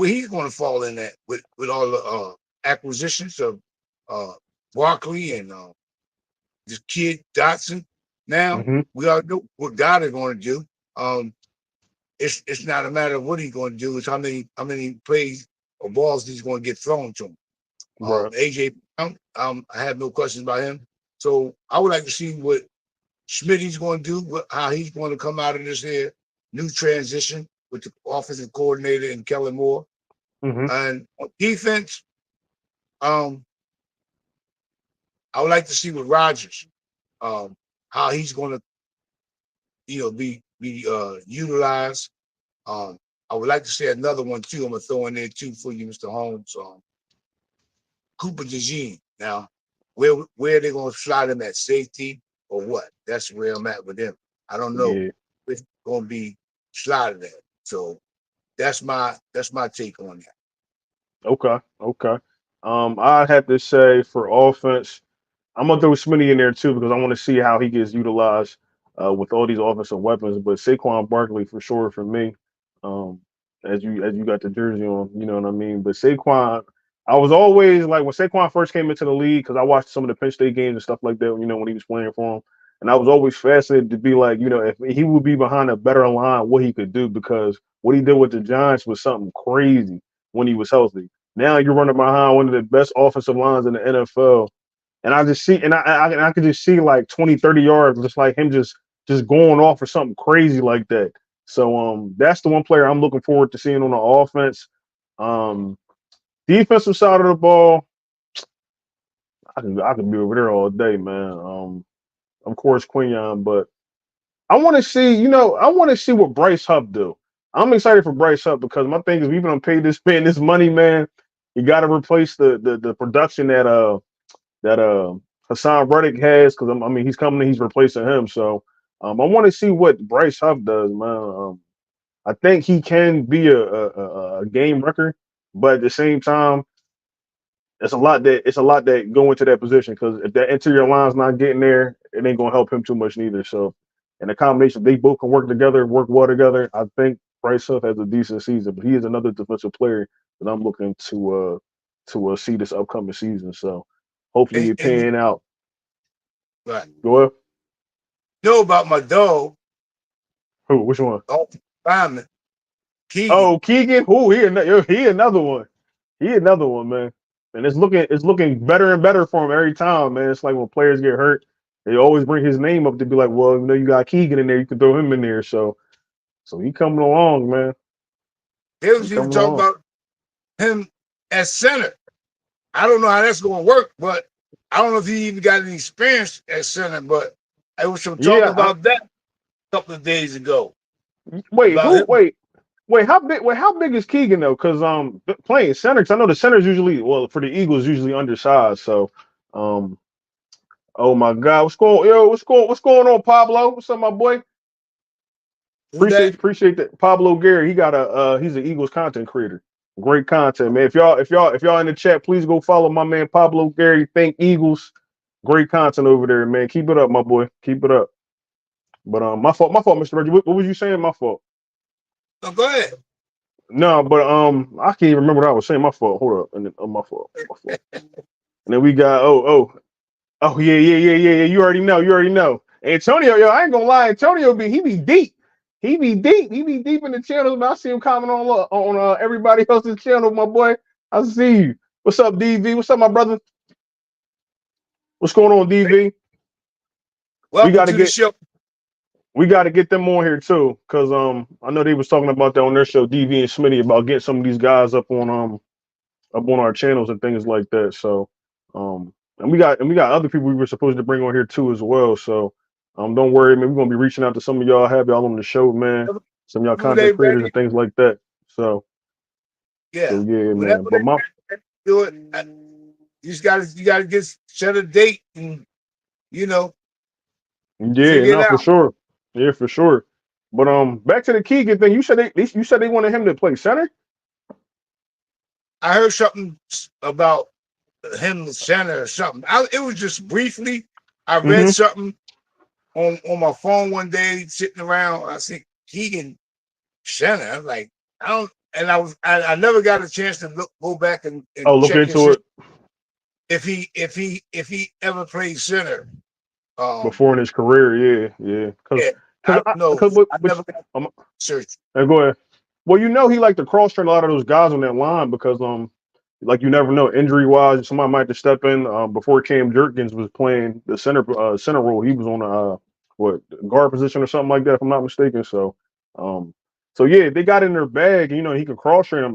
he's going to fall in that with all the acquisitions of uh Barkley and this kid Dotson. Now Hmm. we all know what God is going to do. Um, it's not a matter of what he's going to do; it's how many plays or balls he's going to get thrown to him. Right. AJ Brown, I have no questions about him. So I would like to see what Schmidt's going to do, how he's going to come out of this here new transition with the offensive coordinator and Kellen Moore. Hmm. And on defense, um, I would like to see with Rodgers, how he's going to, be utilized. I would like to say another one too. I'm gonna throw in there too for you, Mr. Holmes. Cooper DeJean. Now, where are they gonna slide him at safety or what? That's where I'm at with him. I don't know Yeah. where it's gonna be slotted at. So that's my take on that. Okay. Okay. I have to say for offense, I'm gonna throw Smitty in there too because I want to see how he gets utilized with all these offensive weapons. But Saquon Barkley for sure for me, um, as you got the jersey on, you know what I mean. But Saquon, I was always like when Saquon first came into the league because I watched some of the Penn State games and stuff like that. When he was playing for him, and I was always fascinated to be like, if he would be behind a better line, what he could do because what he did with the Giants was something crazy when he was healthy. Now you're running behind one of the best offensive lines in the NFL and I just see, and I could just see like 20, 30 yards, just like him just going off or something crazy like that. So that's the one player I'm looking forward to seeing on the offense. Um, Defensive side of the ball, I can be over there all day, man. Of course Quinion, but I want to see what Bryce Huff do. I'm excited for Bryce Huff because my thing is we even paid this man this money, man. You got to replace the production that Hassan Reddick has because I mean he's coming in, he's replacing him. So I want to see what Bryce Huff does, man. I think he can be a game wrecker, but at the same time, it's a lot that go into that position because if that interior line's not getting there, it ain't gonna help him too much neither. So, in a combination, they both can work together, work well together. I think Bryce Huff has a decent season, but he is another defensive player that I'm looking to see this upcoming season. So, hopefully, it And you pan out. right. Go ahead. Know about my dog, Who? Which one? Lineman, Keegan. Oh, Keegan. Who? He another one. He another one, man. And it's looking better and better for him every time, man. It's like when players get hurt, they always bring his name up to be like, well, you got Keegan in there, you can throw him in there. So he coming along, man. They He was even coming talking along. about him as center. I don't know how that's going to work, but I don't know if he even got any experience at center, but I was some talk Yeah. about that a couple of days ago. Wait, About who? him. Wait. How big? Wait, how big is Keegan though? Because playing center. 'Cause I know the center's usually for the Eagles usually undersized. So um, oh my God, what's going on, Pablo? What's up, my boy? Who that? Appreciate that. Pablo Gary, he got he's an Eagles content creator. Great content, man. If y'all in the chat, please go follow my man Pablo Gary. Think Eagles. Great content over there, man. Keep it up, my boy. Keep it up. But my fault, Mr. Reggie. What was you saying? My fault. No, go ahead. No, but I can't even remember what I was saying. My fault. Hold up. And then my fault. My fault. And then we got yeah. You already know. You already know. Antonio, yo, I ain't gonna lie. Antonio he be deep. He be deep. He be deep in the channels. Man, I see him comment on everybody else's channel, my boy. I see you. What's up, DV? What's up, my brother? What's going on, DV? Welcome to the show. We got to get them on here too, cause I know they was talking about that on their show, DV and Smitty, about getting some of these guys up on our channels and things like that. So and we got other people we were supposed to bring on here too as well. So don't worry, man. We're gonna be reaching out to some of y'all, have y'all on the show, man. Some of y'all Whenever they content creators ready, and things like that. So yeah. yeah, Whenever man. they But my ready, do it. You gotta get set a date and yeah, figure it no, for out. sure. Yeah, for sure. But back to the Keegan thing. You said they wanted him to play center? I heard something about him center or something. It was just briefly. I read Mm-hmm. something on my phone one day, sitting around. I see Keegan center. I'm like, I don't, and I never got a chance to go back and Oh, look check into his it if he ever played center. before in his career. Yeah. Yeah, I don't know. I never got search. Go ahead. Well, he like to cross train a lot of those guys on that line because like you never know, injury wise, somebody might have to step in. Before Cam Jerkins was playing the center role, he was on a guard position or something like that, if I'm not mistaken. So yeah, they got in their bag. He could cross train them.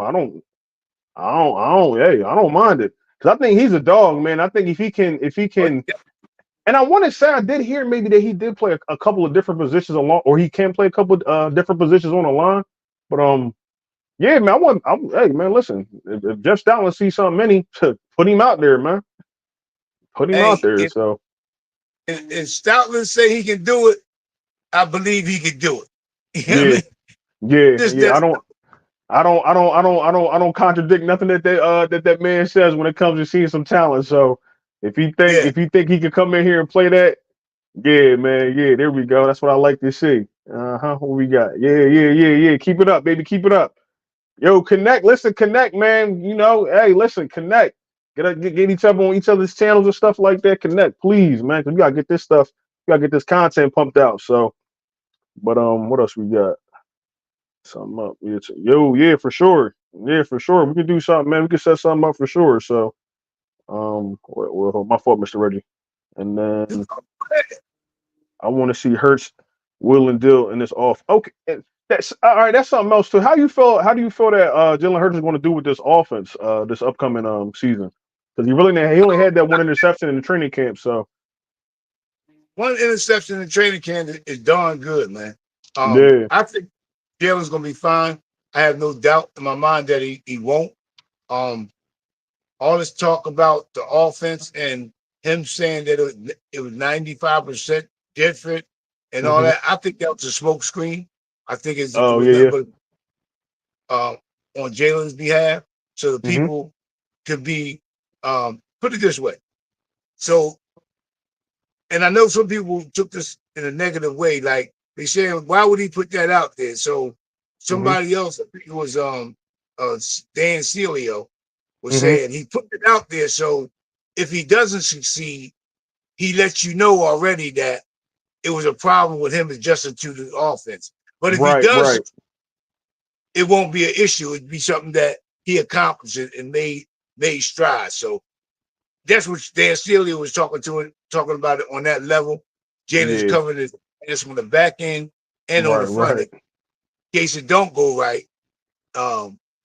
Hey, I don't mind it because I think he's a dog, man. I think if he But can. And I want to say I did hear maybe that he did play a couple of different positions along, or he can play a couple of different positions on the line. But yeah, man, hey, man, listen, if Jeff Stoutland sees something in him, put him out there, man. Put him out hey, there. So if Stoutland say he can do it, I believe he can do it. You know what I yeah, mean? Just yeah. that. I don't contradict nothing that man says when it comes to seeing some talent. So Yeah. if you think he could come in here and play that, yeah, man, yeah, there we go. That's what I like to see. What we got? Yeah. Keep it up, baby. Keep it up. Yo, connect. Listen, connect, man. Hey, listen, connect. Get each other on each other's channels and stuff like that. Connect, please, man. 'Cause we gotta get this stuff. We gotta get this content pumped out. So, but what else we got? Something up. Yeah, for sure. Yeah, for sure. We can do something, man. We can set something up for sure. So, well, my fault, Mr. Reggie. And then I want to see Hurts, Will, and Dill in this off. Okay, that's all right. That's something else too. How do you feel? How do you feel that Jalen Hurts is going to do with this offense this upcoming season? Because he only had that one interception in the training camp. So One interception in training camp is darn good, man. yeah. I think Jalen's gonna be fine. I have no doubt in my mind that he won't. Um, all this talk about the offense and him saying that it was 95% different and all Hmm. that, I think that was a smoke screen. I think it Oh was yeah, nothing but on Jalen's behalf, so the yeah. Hmm. people could be put it this way. So, and I know some people took this in a negative way, like they saying, why would he put that out there? So Hmm. somebody else, I think it was Dan Celio, was Hmm. saying he put it out there so if he doesn't succeed, he lets you know already that it was a problem with him adjusting to the offense. But if he does, Right. it won't be an issue. It'd be something that he accomplished and made strides. So that's what Dan Steele was talking about it on that level. Jalen's Yeah. covered his ass on the back end and on the front Right. end. In case it don't go right,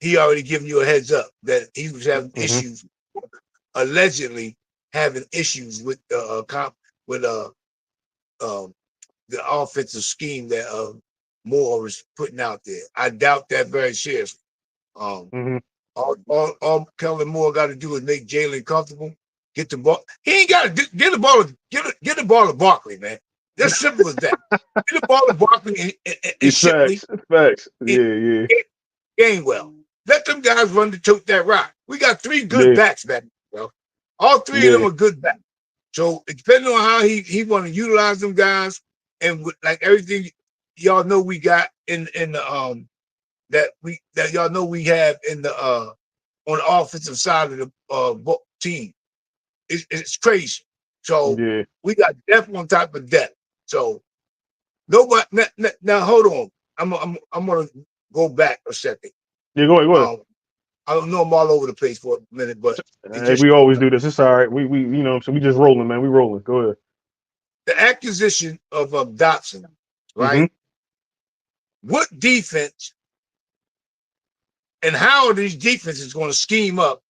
he already given you a heads up that he was having Hmm. issues allegedly having issues with the offensive scheme that Moore is putting out there. I doubt that very seriously. Mm-hmm. All Kellen Moore got to do is make Jalen comfortable. Get the ball. He ain't got to get the ball. Get the ball to Barkley, man. That's simple as that. Get the ball to Barkley and Shipley. Facts. Yeah. Gainwell. Let them guys run to tote that rock. We got 3 good backs back, bro. All 3 of them are good backs. So depending on how he want to utilize them guys, and with, like everything y'all know we got in the that y'all know we have in the on the offensive side of the team. It's crazy. So we got depth on top of depth. So nobody now hold on. I'm gonna go back a second. Yeah, go ahead. I don't know I'm all over the place for a minute, but we always do this. It's all right. We so we just rolling, man. We rolling. Go ahead. The acquisition of Dotson, right? Mm-hmm. What defense and how are these defenses going to scheme up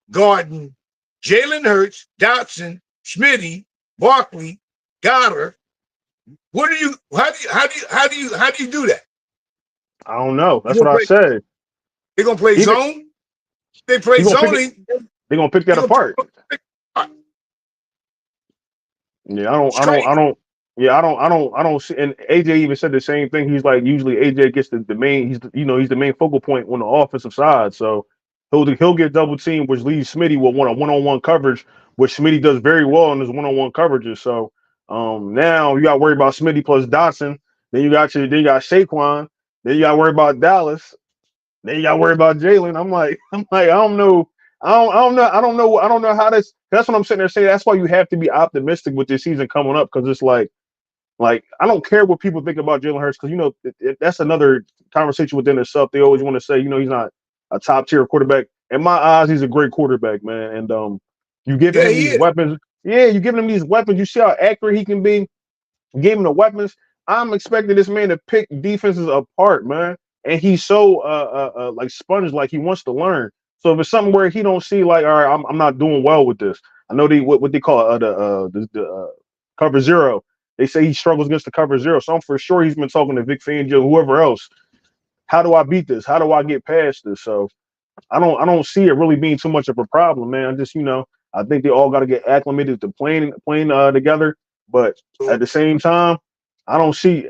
guarding Jalen Hurts, Dotson, Smitty, Barkley, Goddard? How do you do that? I don't know. That's what I said. They're gonna play zone. They play zoning. They're gonna pick that apart. Yeah, I don't see. And AJ even said the same thing. He's like, usually AJ gets the main. He's the main focal point on the offensive side. So he'll get double teamed, which leaves Smitty with one-on-one coverage, which Smitty does very well in his one-on-one coverages. So now you got to worry about Smitty plus Dotson. Then you got Saquon. Then you got to worry about Dallas. Then you got to worry about Jalen. I'm like, I don't know. I don't know how this. That's what I'm sitting there saying. That's why you have to be optimistic with this season coming up, because it's like I don't care what people think about Jalen Hurts, because that's another conversation within itself. They always want to say, he's not a top tier quarterback. In my eyes, he's a great quarterback, man. And you giving him these weapons. Yeah, you giving him these weapons. You see how accurate he can be. You gave him the weapons. I'm expecting this man to pick defenses apart, man. And he's so like sponge, like he wants to learn. So if it's something where he don't see, like, all right, I'm not doing well with this. I know what they call the cover zero. They say he struggles against the cover zero. So I'm for sure he's been talking to Vic Fangio, whoever else. How do I beat this? How do I get past this? So I don't see it really being too much of a problem, man. I just I think they all got to get acclimated to playing together. But at the same time, I see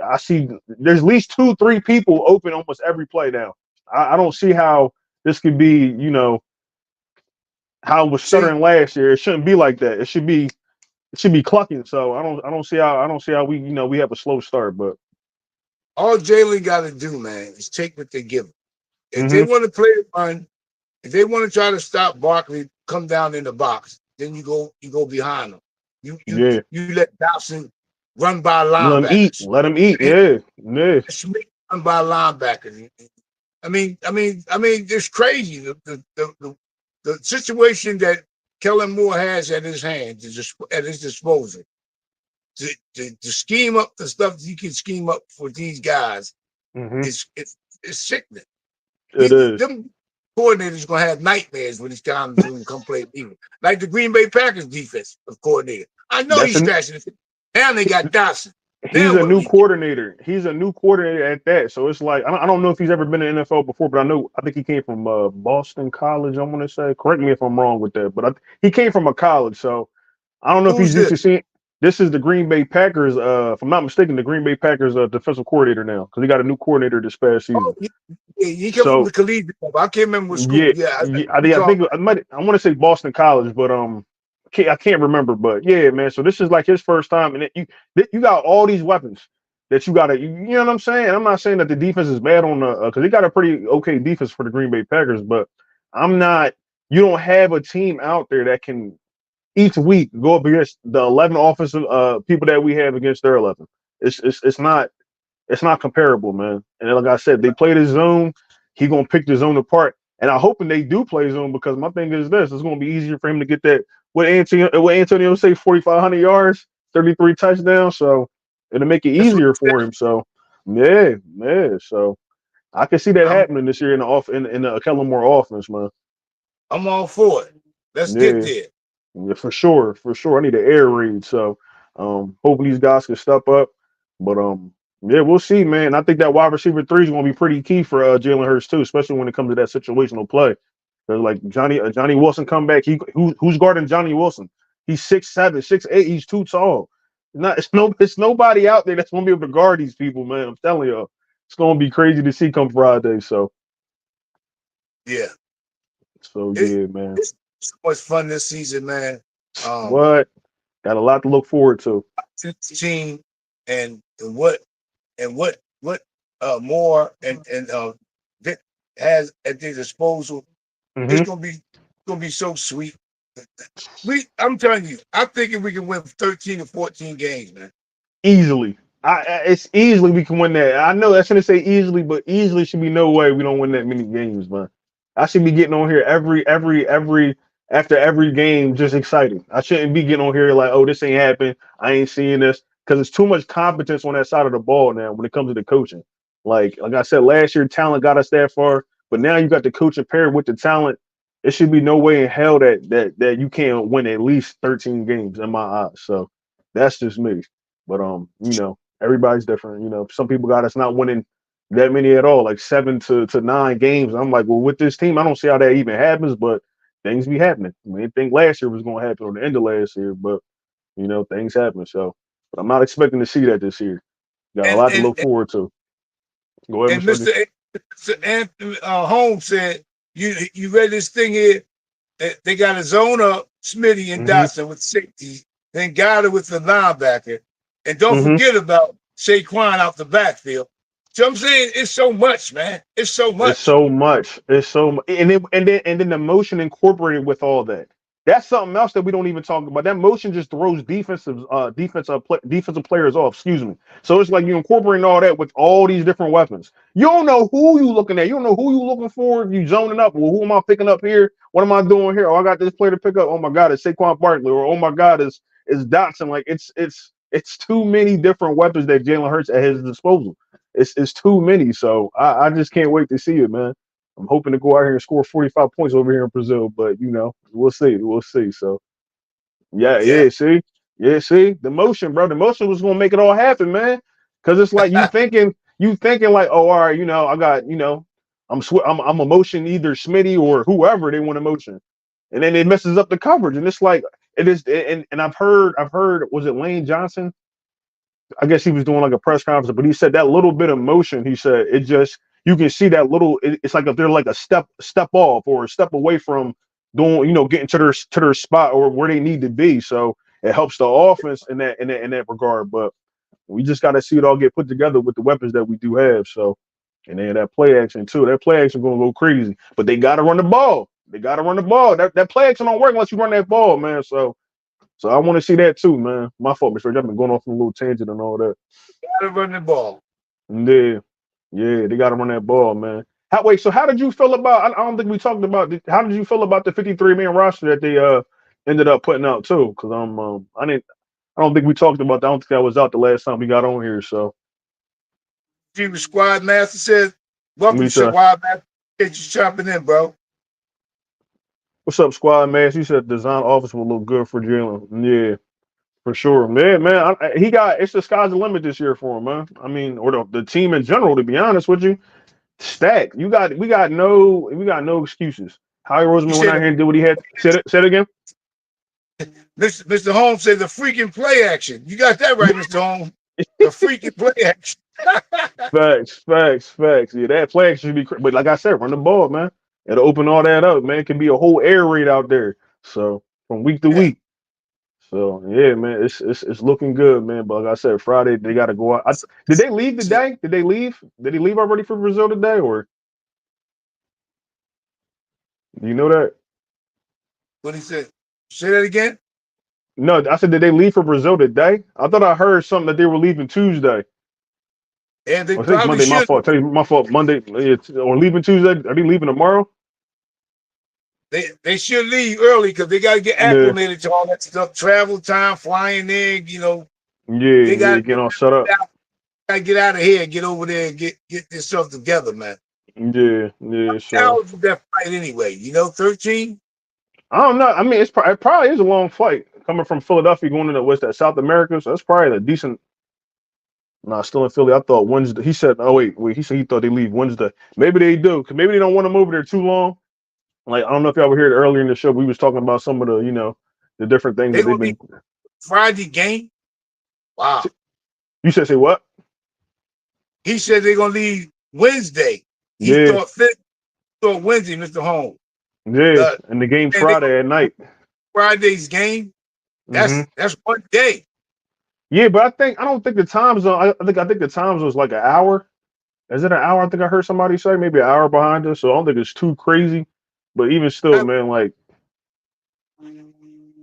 there's at least 2-3 people open almost every play now. I don't see how this could be, how it was stuttering last year. It shouldn't be like that. It should be clucking. So I don't see how we we have a slow start. But all Jalen got to do, man, is take what they give him. If they want to play the run, if they want to try to stop Barkley, come down in the box, then you go behind them. You let Dotson run by linebackers. Let him eat. Yeah. Run by linebackers. I mean, it's crazy. The situation that Kellen Moore has at his hands, at his disposal, to scheme up the stuff he can scheme up for these guys, it's sickening. It is. Them coordinators gonna have nightmares when it's time to come play even. Like the Green Bay Packers defense coordinator. I know he's scratching it. Now they got Dotson. He's a new coordinator. He's a new coordinator at that. So it's like, I don't know if he's ever been in the NFL before, but I think he came from Boston College, I want to say. Correct me if I'm wrong with that. But he came from a college. So I don't know if he's used to seeing. This is the Green Bay Packers, if I'm not mistaken, the Green Bay Packers defensive coordinator now, because he got a new coordinator this past season. He came from the collegiate. I can't remember what school. I want to say Boston College, but I can't remember. But yeah, man. So this is like his first time, and you got all these weapons that you got to. You know what I'm saying? I'm not saying that the defense is bad on the because they got a pretty okay defense for the Green Bay Packers, but I'm not. You don't have a team out there that can each week go up against the 11 offensive people that we have against their 11. It's not comparable, man. And like I said, they play the zone. He gonna pick the zone apart, and I'm hoping they do play zone, because my thing is this: it's gonna be easier for him to get that. What Antonio say, 4,500 yards, 33 touchdowns. So it'll make it easier for him. So yeah. So I can see that happening this year in the Kellen Moore offense, man. I'm all for it. Let's get there. Yeah, for sure, for sure. I need an air raid, so hopefully these guys can step up. But yeah, we'll see, man. I think that wide receiver three is going to be pretty key for Jalen Hurts too, especially when it comes to that situational play. Because like Johnny Wilson come back, who's guarding Johnny Wilson? He's 6'7", 6'8". He's too tall. It's nobody out there that's going to be able to guard these people, man. I'm telling you, it's going to be crazy to see come Friday. Yeah, it, Yeah, man. it's so much fun this season, man. What got a lot to look forward to. Team and what more and Vic has at their disposal. It's Hmm. gonna be so sweet. I'm telling you, I'm thinking we can win 13 or 14 games, man. Easily. It's easily we can win that. I know I shouldn't say easily, but easily should be no way we don't win that many games, man. I should be getting on here every after every game just excited. I shouldn't be getting on here like, oh, this ain't happened. I ain't seeing this because it's too much competence on that side of the ball now when it comes to the coaching. Like I said, last year talent got us that far, but now you got the coaching paired with the talent. It should be no way in hell that you can't win at least 13 games in my eyes. So that's just me. But everybody's different. Some people got us not winning that many at all, like 7 to 9 games. I'm like, well, with this team, I don't see how that even happens, but things be happening. We didn't think last year was gonna happen or the end of last year, but things happen. So but I'm not expecting to see that this year. Got a And lot to and look forward to. Go ahead, and Mr. Ugly. Mr. Anthony Holmes said, you read this thing here. They got a zone up, Smitty and Hmm. Dotson with safety, then got it with the linebacker. And don't Hmm. forget about Saquon out the backfield. So I'm saying it's so much, man. It's so It's much. so much. It's so much. And then the motion incorporated with all that. That's something else that we don't even talk about. That motion just throws defensive players off. Excuse me. So it's like you incorporating all that with all these different weapons. You don't know who you looking at. You don't know who you looking for. You zoning up. Well, who am I picking up here? What am I doing here? Oh, I got this player to pick up. Oh my God, it's Saquon Barkley. Or oh my God, it's Dotson. Like it's too many different weapons that Jalen Hurts at his disposal. It's too many. So I just can't wait to see it, man. I'm hoping to go out here and score 45 points over here in Brazil, but we'll see. We'll see. So yeah, Yeah. see, the motion, bro. The motion was gonna make it all happen, man. Cause it's like you thinking like, oh, all right, I got, I'm a motion either Smitty or whoever they want to motion, and then it messes up the coverage, and it's like it is. And I've heard, was it Lane Johnson? I guess he was doing like a press conference, but he said that little bit of motion, he said it just you can see that little. It's like if they're like a step off or a step away from doing, getting to their spot or where they need to be. So it helps the offense in that regard. But we just got to see it all get put together with the weapons that we do have. So and then that play action too. That play action gonna go crazy, but they got to run the ball. They got to run the ball. That play action don't work unless you run that ball, man. So I want to see that too, man. My fault, Mr. Rich. I've been going off on a little tangent and all that. Gotta run the ball. Yeah, yeah, they got to run that ball, man. So how did you feel about? I don't think we talked about. How did you feel about the 53-man roster that they ended up putting out too? Because I don't think we talked about that. I don't think I was out the last time we got on here. So Chief Squad Master says, welcome, we said, Squad Master. Get you chopping in, bro. "What's up, squad man?" You said design office will look good for Jalen. Yeah, for sure, man. He got it's the sky's the limit this year for him, man. I mean, or the team in general. To be honest with you. Stack. We got no excuses. Howie He Roseman went out said, here and did what he had. Say it again. Mr. Holmes said the freaking play action. You got that right, Mr. Holmes. The freaking play action. Facts. Yeah, that flag should be. But like I said, run the ball, man. It'll open all that up, man. It can be a whole air raid out there. So from week to Yeah. week. So yeah, man, it's looking good, man. But like I said, Friday they got to go out. Did they leave today? Did they leave? Did he leave already for Brazil today, or do you know that? What he said? Say that again. No, I said, did they leave for Brazil today? I thought I heard something that they were leaving Tuesday. And they I think probably Monday. My should. fault. Tell you my fault. Monday or leaving Tuesday. Are they leaving tomorrow? They should leave early because they got to get Yeah, acclimated to all that stuff. Travel time, flying in. yeah, They yeah. got Getting all set up. to get out of here and get over there and get this stuff together, man. Yeah, yeah. How So was that fight anyway? 13? I don't know. I mean, it probably is a long flight coming from Philadelphia going into what's that South America. So that's probably a decent. Nah, still in Philly. I thought Wednesday. He said, "Oh wait." He said he thought they leave Wednesday. Maybe they do, because maybe they don't want them over there too long. Like I don't know if y'all were here earlier in the show. We was talking about some of the the different things They that they've gonna been. be Friday game. Wow. You said say what? He said they're gonna leave Wednesday. He Yeah, thought Wednesday, Mr. Holmes. yeah. The And the game's and they gonna Friday at night. Friday's game. Hmm. That's one day. Yeah, but I don't think the time zone. I think the time zone is like an hour. Is it an hour? I think I heard somebody say maybe an hour behind us. So I don't think it's too crazy. But even still, man, like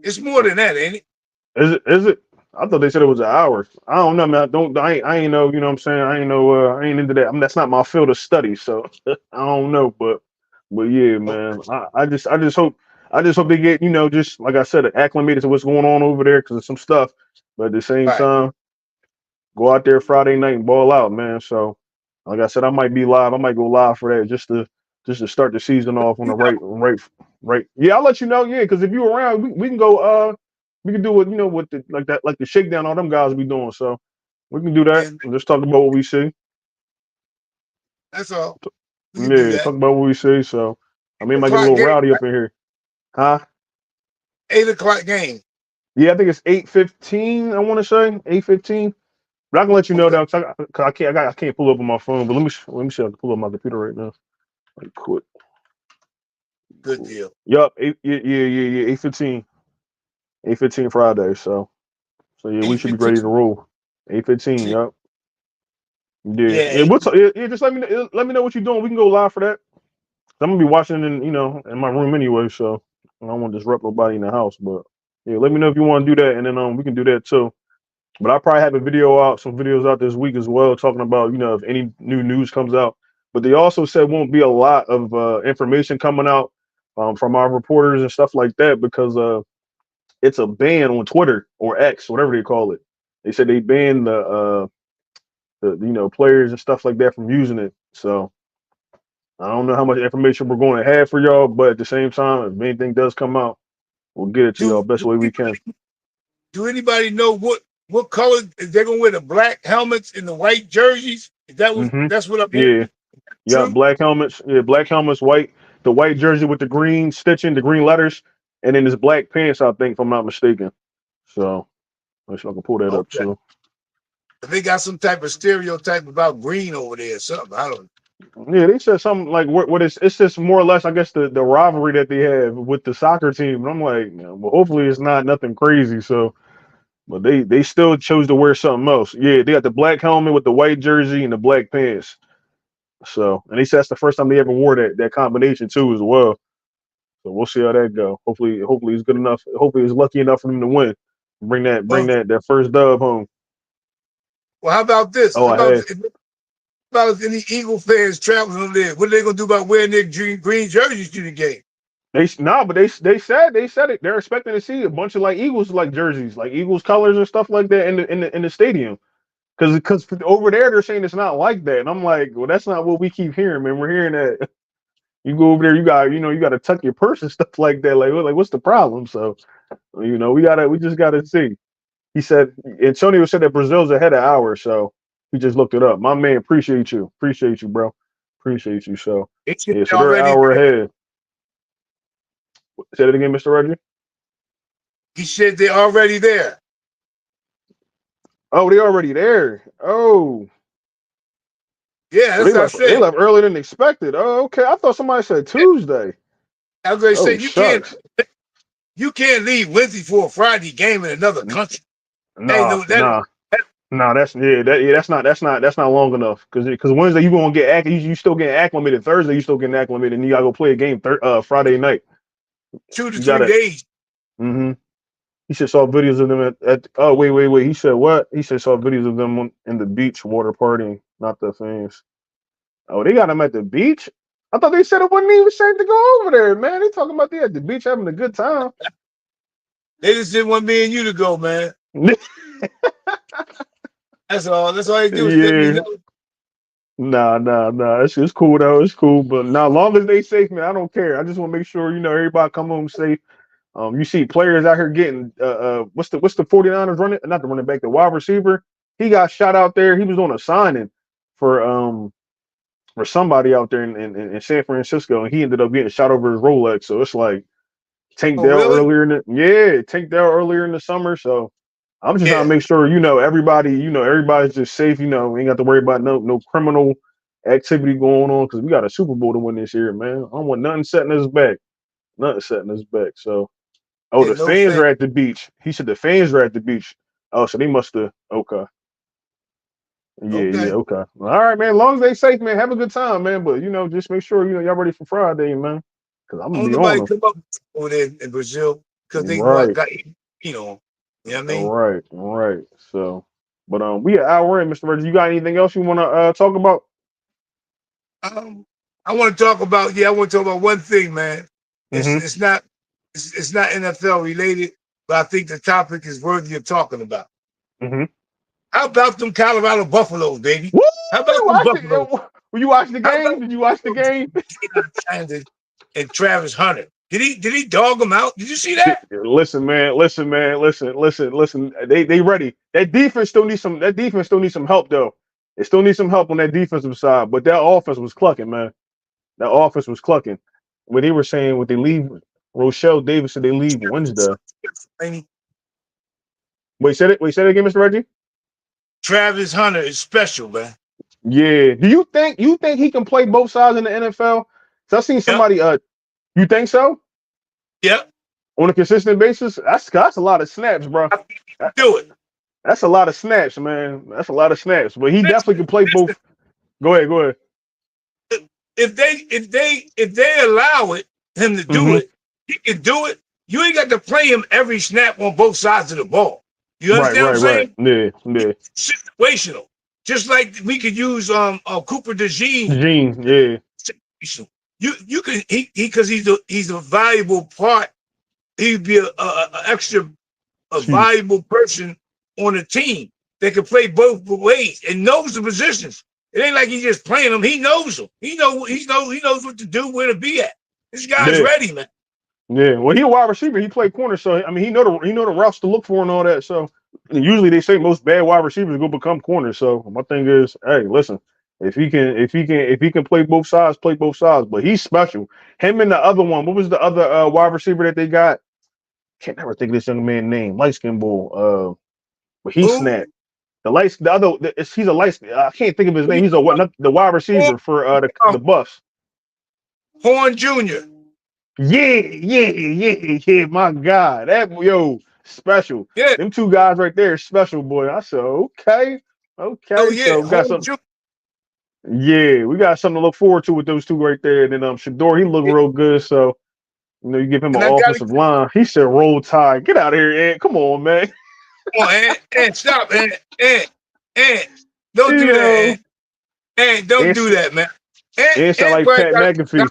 It's more than that, ain't it? is it? Is it? I thought they said it was an hour. I don't know, man. I ain't know. You know what I'm saying? I ain't know. I ain't into that. I mean, that's not my field of study. So I don't know. But yeah, man. I just hope they get just like I said, acclimated to what's going on over there because of some stuff. But at the same Right. time, go out there Friday night and ball out, man. So like I said, I might be live. I might go live for that just to start the season off on the You know, right. Yeah, I'll let you know. Yeah, because if you're around, we can go. We can do it. With the like the shakedown. All them guys be doing. So we can do that and and just talk about what we see. that's all. We can do Yeah, that. talk about what we see. So I mean, it might get a 8 o'clock little game, rowdy up in here, huh? 8 o'clock game. Yeah, I think it's 8:15. I want to say 8:15. But I can let you know Okay, that 'cause I can't. I can't pull up on my phone. But let me see. I can pull up my computer right now. Like quick. good deal. Yup. Yeah. 8:15. 8:15 Friday. So yeah, we should be 8:15. ready to roll. 8:15. Yup. Yeah. Yeah, Yeah. Yeah. Just let me know what you're doing. We can go live for that. I'm gonna be watching in my room anyway. So I don't want to disrupt nobody in the house. But yeah, let me know if you want to do that, and then we can do that too. But I'll probably have some videos out this week as well, talking about if any new news comes out. But they also said won't be a lot of information coming out from our reporters and stuff like that because it's a ban on Twitter or X, whatever they call it. They said they banned the players and stuff like that from using it. So I don't know how much information we're going to have for y'all, but at the same time, if anything does come out, we'll get it to y'all do best do way we can. anybody, do anybody know what color is they're gonna wear the black helmets and the white jerseys? Hmm. That's what I'm hearing. Yeah. Yeah, True. black helmets. Yeah, black helmets, the white jersey with the green stitching, the green letters, and then his black pants, I think, if I'm not mistaken. So let's see if I can pull that up Okay. too. If they got some type of stereotype about green over there or something, I don't. Yeah, they said something like what it's just more or less, I guess, the rivalry that they have with the soccer team. And I'm like, well, hopefully it's not nothing crazy. So, but they still chose to wear something else. Yeah, they got the black helmet with the white jersey and the black pants. So, and they said that's the first time they ever wore that combination too as well. So we'll see how that go. Hopefully he's good enough. Hopefully he's lucky enough for them to win. Bring Well, that first dub home. how about this? Oh, I had. How about if any Eagle fans traveling over there? What are they gonna do about wearing their green jerseys to the game? But they said it. They're expecting to see a bunch of like Eagles like jerseys, like Eagles colors and stuff like that in the stadium. Because over there they're saying it's not like that, and I'm like, well, that's not what we keep hearing, man. We're hearing that you go over there, you got to tuck your purse and stuff like that. Like what's the problem? So we just gotta see. He said Antonio said that Brazil's ahead of ours, so he just looked it up. My man, appreciate you, bro, appreciate you. So They said yeah, so they're they're an already hour there. ahead. Say it again, Mr. Reggie. He said they're already there. Oh, they already there. Oh, Yeah, so that's what I they said. left earlier than expected. Oh, okay. I thought somebody said Tuesday. I was gonna say Oh, shucks. you can't leave Wednesday for a Friday game in another country. Hey, Nah, no, nah, nah. That's not long enough. Because Wednesday you gonna get you still getting acclimated. Thursday you still getting acclimated, and you gotta go play a game Friday night. 2 to You 3 gotta. days. Mm-hmm. He said saw videos of them at oh wait. He said what? He said saw videos of them in the beach water partying, not the things. Oh, they got them at the beach? I thought they said it wasn't even safe to go over there, man. They talking about they at the beach having a good time. They just didn't want me and you to go, man. That's all. That's all they do is let me Yeah. know. Nah. It's cool though. It's cool, but now, long as they safe, man, I don't care. I just want to make sure everybody come home safe. You see players out here getting what's the 49ers running, not the running back, the wide receiver. He got shot out there. He was on a signing for somebody out there in San Francisco, and he ended up getting shot over his Rolex. So it's like tanked Oh, out really? earlier in the yeah, tanked out earlier in the summer. So I'm just trying to Yeah. make sure everybody, everybody's just safe. We ain't got to worry about no criminal activity going on because we got a Super Bowl to win this year, man. I don't want nothing setting us back. Nothing setting us back. So oh, Yeah, the no fans fan. are at the beach. He said the fans are at the beach. Oh, so they must have okay. Yeah, Okay. okay. All right, man. As long as they safe, man, have a good time, man. But just make sure y'all ready for Friday, man. Cause I'm gonna Don't be on nobody them. come up over there in Brazil because they know I Right, got you know. You know what I mean? right. So, but we an hour in, Mr. Reggie. You got anything else you want to talk about? Um, I want to talk about I want to talk about one thing, man. It's Mm-hmm. it's not it's not NFL related, but I think the topic is worthy of talking about. Mm-hmm. How about them Colorado Buffaloes, baby? Woo! How about You them watched it? Buffaloes? Will you watch the How game? about Did you watch the game? Deion Sanders and Travis Hunter? Did he dog them out? Did you see that? Listen, man. Listen. They ready. That defense still needs some. That defense still needs some help, though. It still needs some help on that defensive side. But that offense was clucking, man. That offense was clucking. When they were saying what they leave, Rochelle Davis said they leave Wednesday. Wait, said it. Wait, said it again, Mr. Reggie. Travis Hunter is special, man. Yeah. Do you think he can play both sides in the NFL? So I seen Yep, somebody. You think so? yep. On a consistent basis? That's a lot of snaps, bro. I think he can do it. That's a lot of snaps, man. That's a lot of snaps. But he definitely Listen, can play both. listen. Go ahead. Go ahead. If they allow him to do Mm-hmm. it, he can do it. You ain't got to play him every snap on both sides of the ball. You Right, understand what I'm right, right. saying? Yeah. It's situational. Just like we could use Cooper DeJean. Gene, yeah. Situational. You can he because he's a valuable part. He'd be a extra a Excuse valuable person on the team that can play both ways and knows the positions. It ain't like he's just playing them. He knows them. He knows what to do, where to be at. This me. guy's Yeah. ready, man. Yeah. Well, he a wide receiver. He played corner, so I mean he know the routes to look for and all that. So usually they say most bad wide receivers go become corners. So my thing is, hey, listen, if he can play both sides, play both sides. But he's special. Him and the other one, what was the other wide receiver that they got? Can't never think of this young man's name. Light skin bull. But he Who? snapped. The other he's a light. I can't think of his Who name. you He's talking about? the wide Horn, receiver for the Buffs. Horn Jr. Yeah. My God, special. Yeah. Them two guys right there, special boy. I said, Oh okay. yeah, So we got Horn something. Jr. Yeah, we got something to look forward to with those two right there. And then Shador, he looked real good. So you give him an And I gotta offensive line. He said, "Roll Tide, get out of here, Ed. Come on, man." come on, and stop, and don't do that, Yo, and don't it do that, man. And it sound and like Brad Pat got McAfee.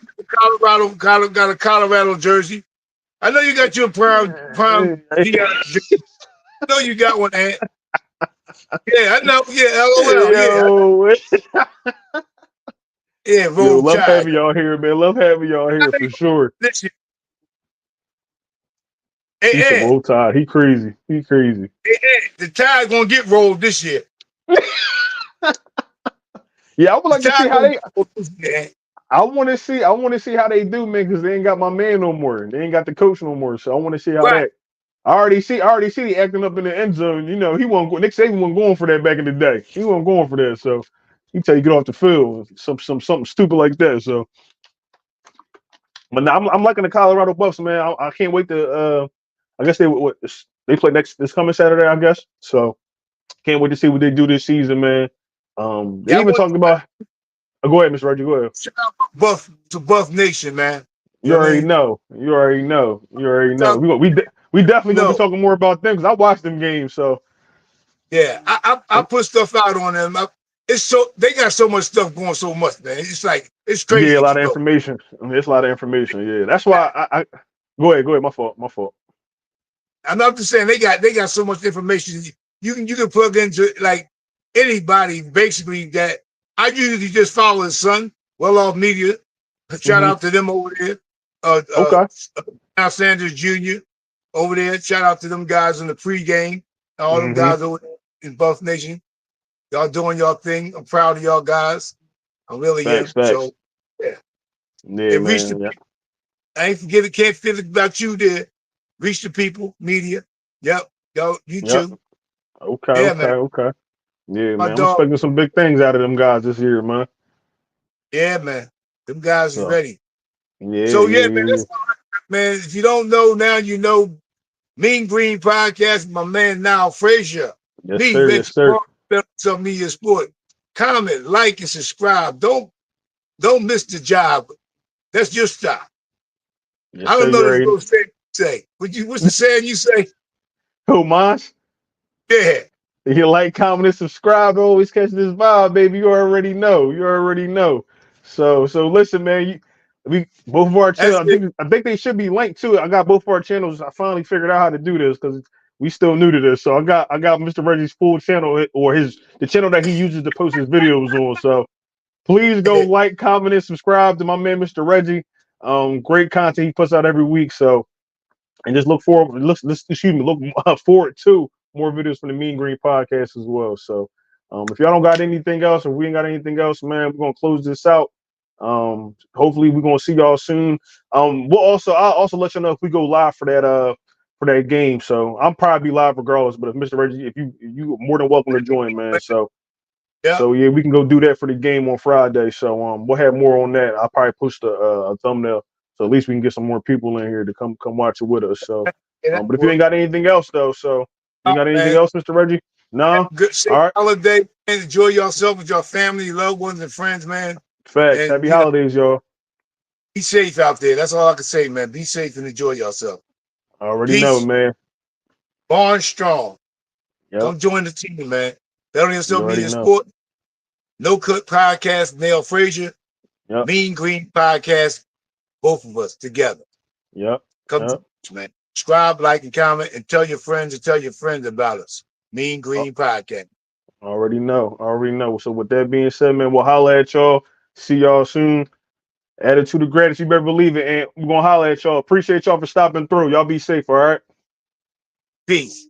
got a Colorado jersey. I know you got your prime. I know you got one, and yeah, I know. Yeah, LOL. Yeah, Yo, yeah. yo, Roll love Tide. having y'all here, man. Love having y'all here for sure. Listen, He said, and "Roll Tide." He crazy. He crazy. the Tide gonna get rolled this year. Yeah, I would The like to see Tide how gonna they. get rolled this year. I want to see. I want to see how they do, man, because they ain't got my man no more. They ain't got the coach no more. So I want to see how Right. that. I already see he acting up in the end zone. He wasn't. Nick Saban wasn't going for that back in the day. He wasn't going for that. So he tell you get off the field, something stupid like that. So, but now I'm liking the Colorado Buffs, man. I can't wait to. I guess they play this coming Saturday, I guess. So can't wait to see what they do this season, man. They Yeah, I even want talking about. Go ahead, Mr. Reggie. Go ahead. shout out to Buff Nation, man. You You know what I already mean? know. You already know. You already know. So, We definitely gonna be no, talking more about them because I watched them games. So yeah, I put stuff out on them. It's so they got so much stuff going so much, man. It's like it's yeah, crazy a to lot of keep up. information. I mean, it's a lot of information. Yeah, that's why I go ahead. Go ahead. My fault. My fault. I'm not just saying they got so much information you can plug into like anybody basically that I usually just follow his son, Well Off Media. Shout out to them over there. Okay. Al Sanders Jr. over there. Shout out to them guys in the pregame. All them guys over there in Buff Nation. Y'all doing y'all thing. I'm proud of y'all guys. I really am. Facts. So yeah. Yeah, And reach the man. Yeah. people. I ain't forget it, can't forget about you there. Reach the people, media. Yep. Yo, you Yep. too. Okay. Yeah, Okay. man. Okay. Yeah, My man. I'm dog. expecting some big things out of them guys this year, man. Yeah, man. Them guys is So ready. yeah, So yeah, yeah, man. yeah, yeah. That's all right, man. If you don't know now, you know. Mean Green Podcast, my man Now Frazier. Yes, Me, sir. Yes, Reggie sir. Some Media Sport. Comment, like, and subscribe. Don't miss the job. That's your stop. Yes, I sir. don't know You this already little saying you say. What's the saying you say? know, Mosh. Yeah. If you like, comment, and subscribe, always catch this vibe, baby. You already know. You already know. So listen, man. We both of our That's channels. it. I think they should be linked too. I got both of our channels. I finally figured out how to do this because we still new to this. So I got Mr. Reggie's full channel or the channel that he uses to post his videos on. So please go like, comment, and subscribe to my man, Mr. Reggie. Great content he puts out every week. So and just look forward to more videos from the Mean Green Podcast as well. So if y'all don't got anything else, or we ain't got anything else, man, we're gonna close this out. Hopefully we're gonna see y'all soon. I'll also let you know if we go live for that game. So I'll probably be live regardless. But if Mr. Reggie, if you more than welcome to join, man. Yeah. So yeah, we can go do that for the game on Friday. So we'll have more on that. I'll probably post a thumbnail, so at least we can get some more people in here to come watch it with us. So, but if you ain't got anything else though, so you ain't got anything Man. else, Mr. Reggie? No. Good safe All right. holiday. Man. Enjoy yourself with your family, loved ones, and friends, man. Facts. And Happy holidays, y'all. be safe out there. That's all I can say, man. Be safe and enjoy yourself. I already know, Peace. man. Born strong. Yep. Come join the team, man. Bet on You Yourself already Media know. Sport. No Cut Podcast, Nail Frazier. Yep. Mean Green Podcast. Both of us together. Yep. Come join us, man. Subscribe, like, and comment, and tell your friends about us. Mean Green Podcast. Already know. Already know. So with that being said, man, we'll holler at y'all. See y'all soon. Attitude of gratitude, you better believe it. And we're gonna holler at y'all. Appreciate y'all for stopping through. Y'all be safe, all right? Peace.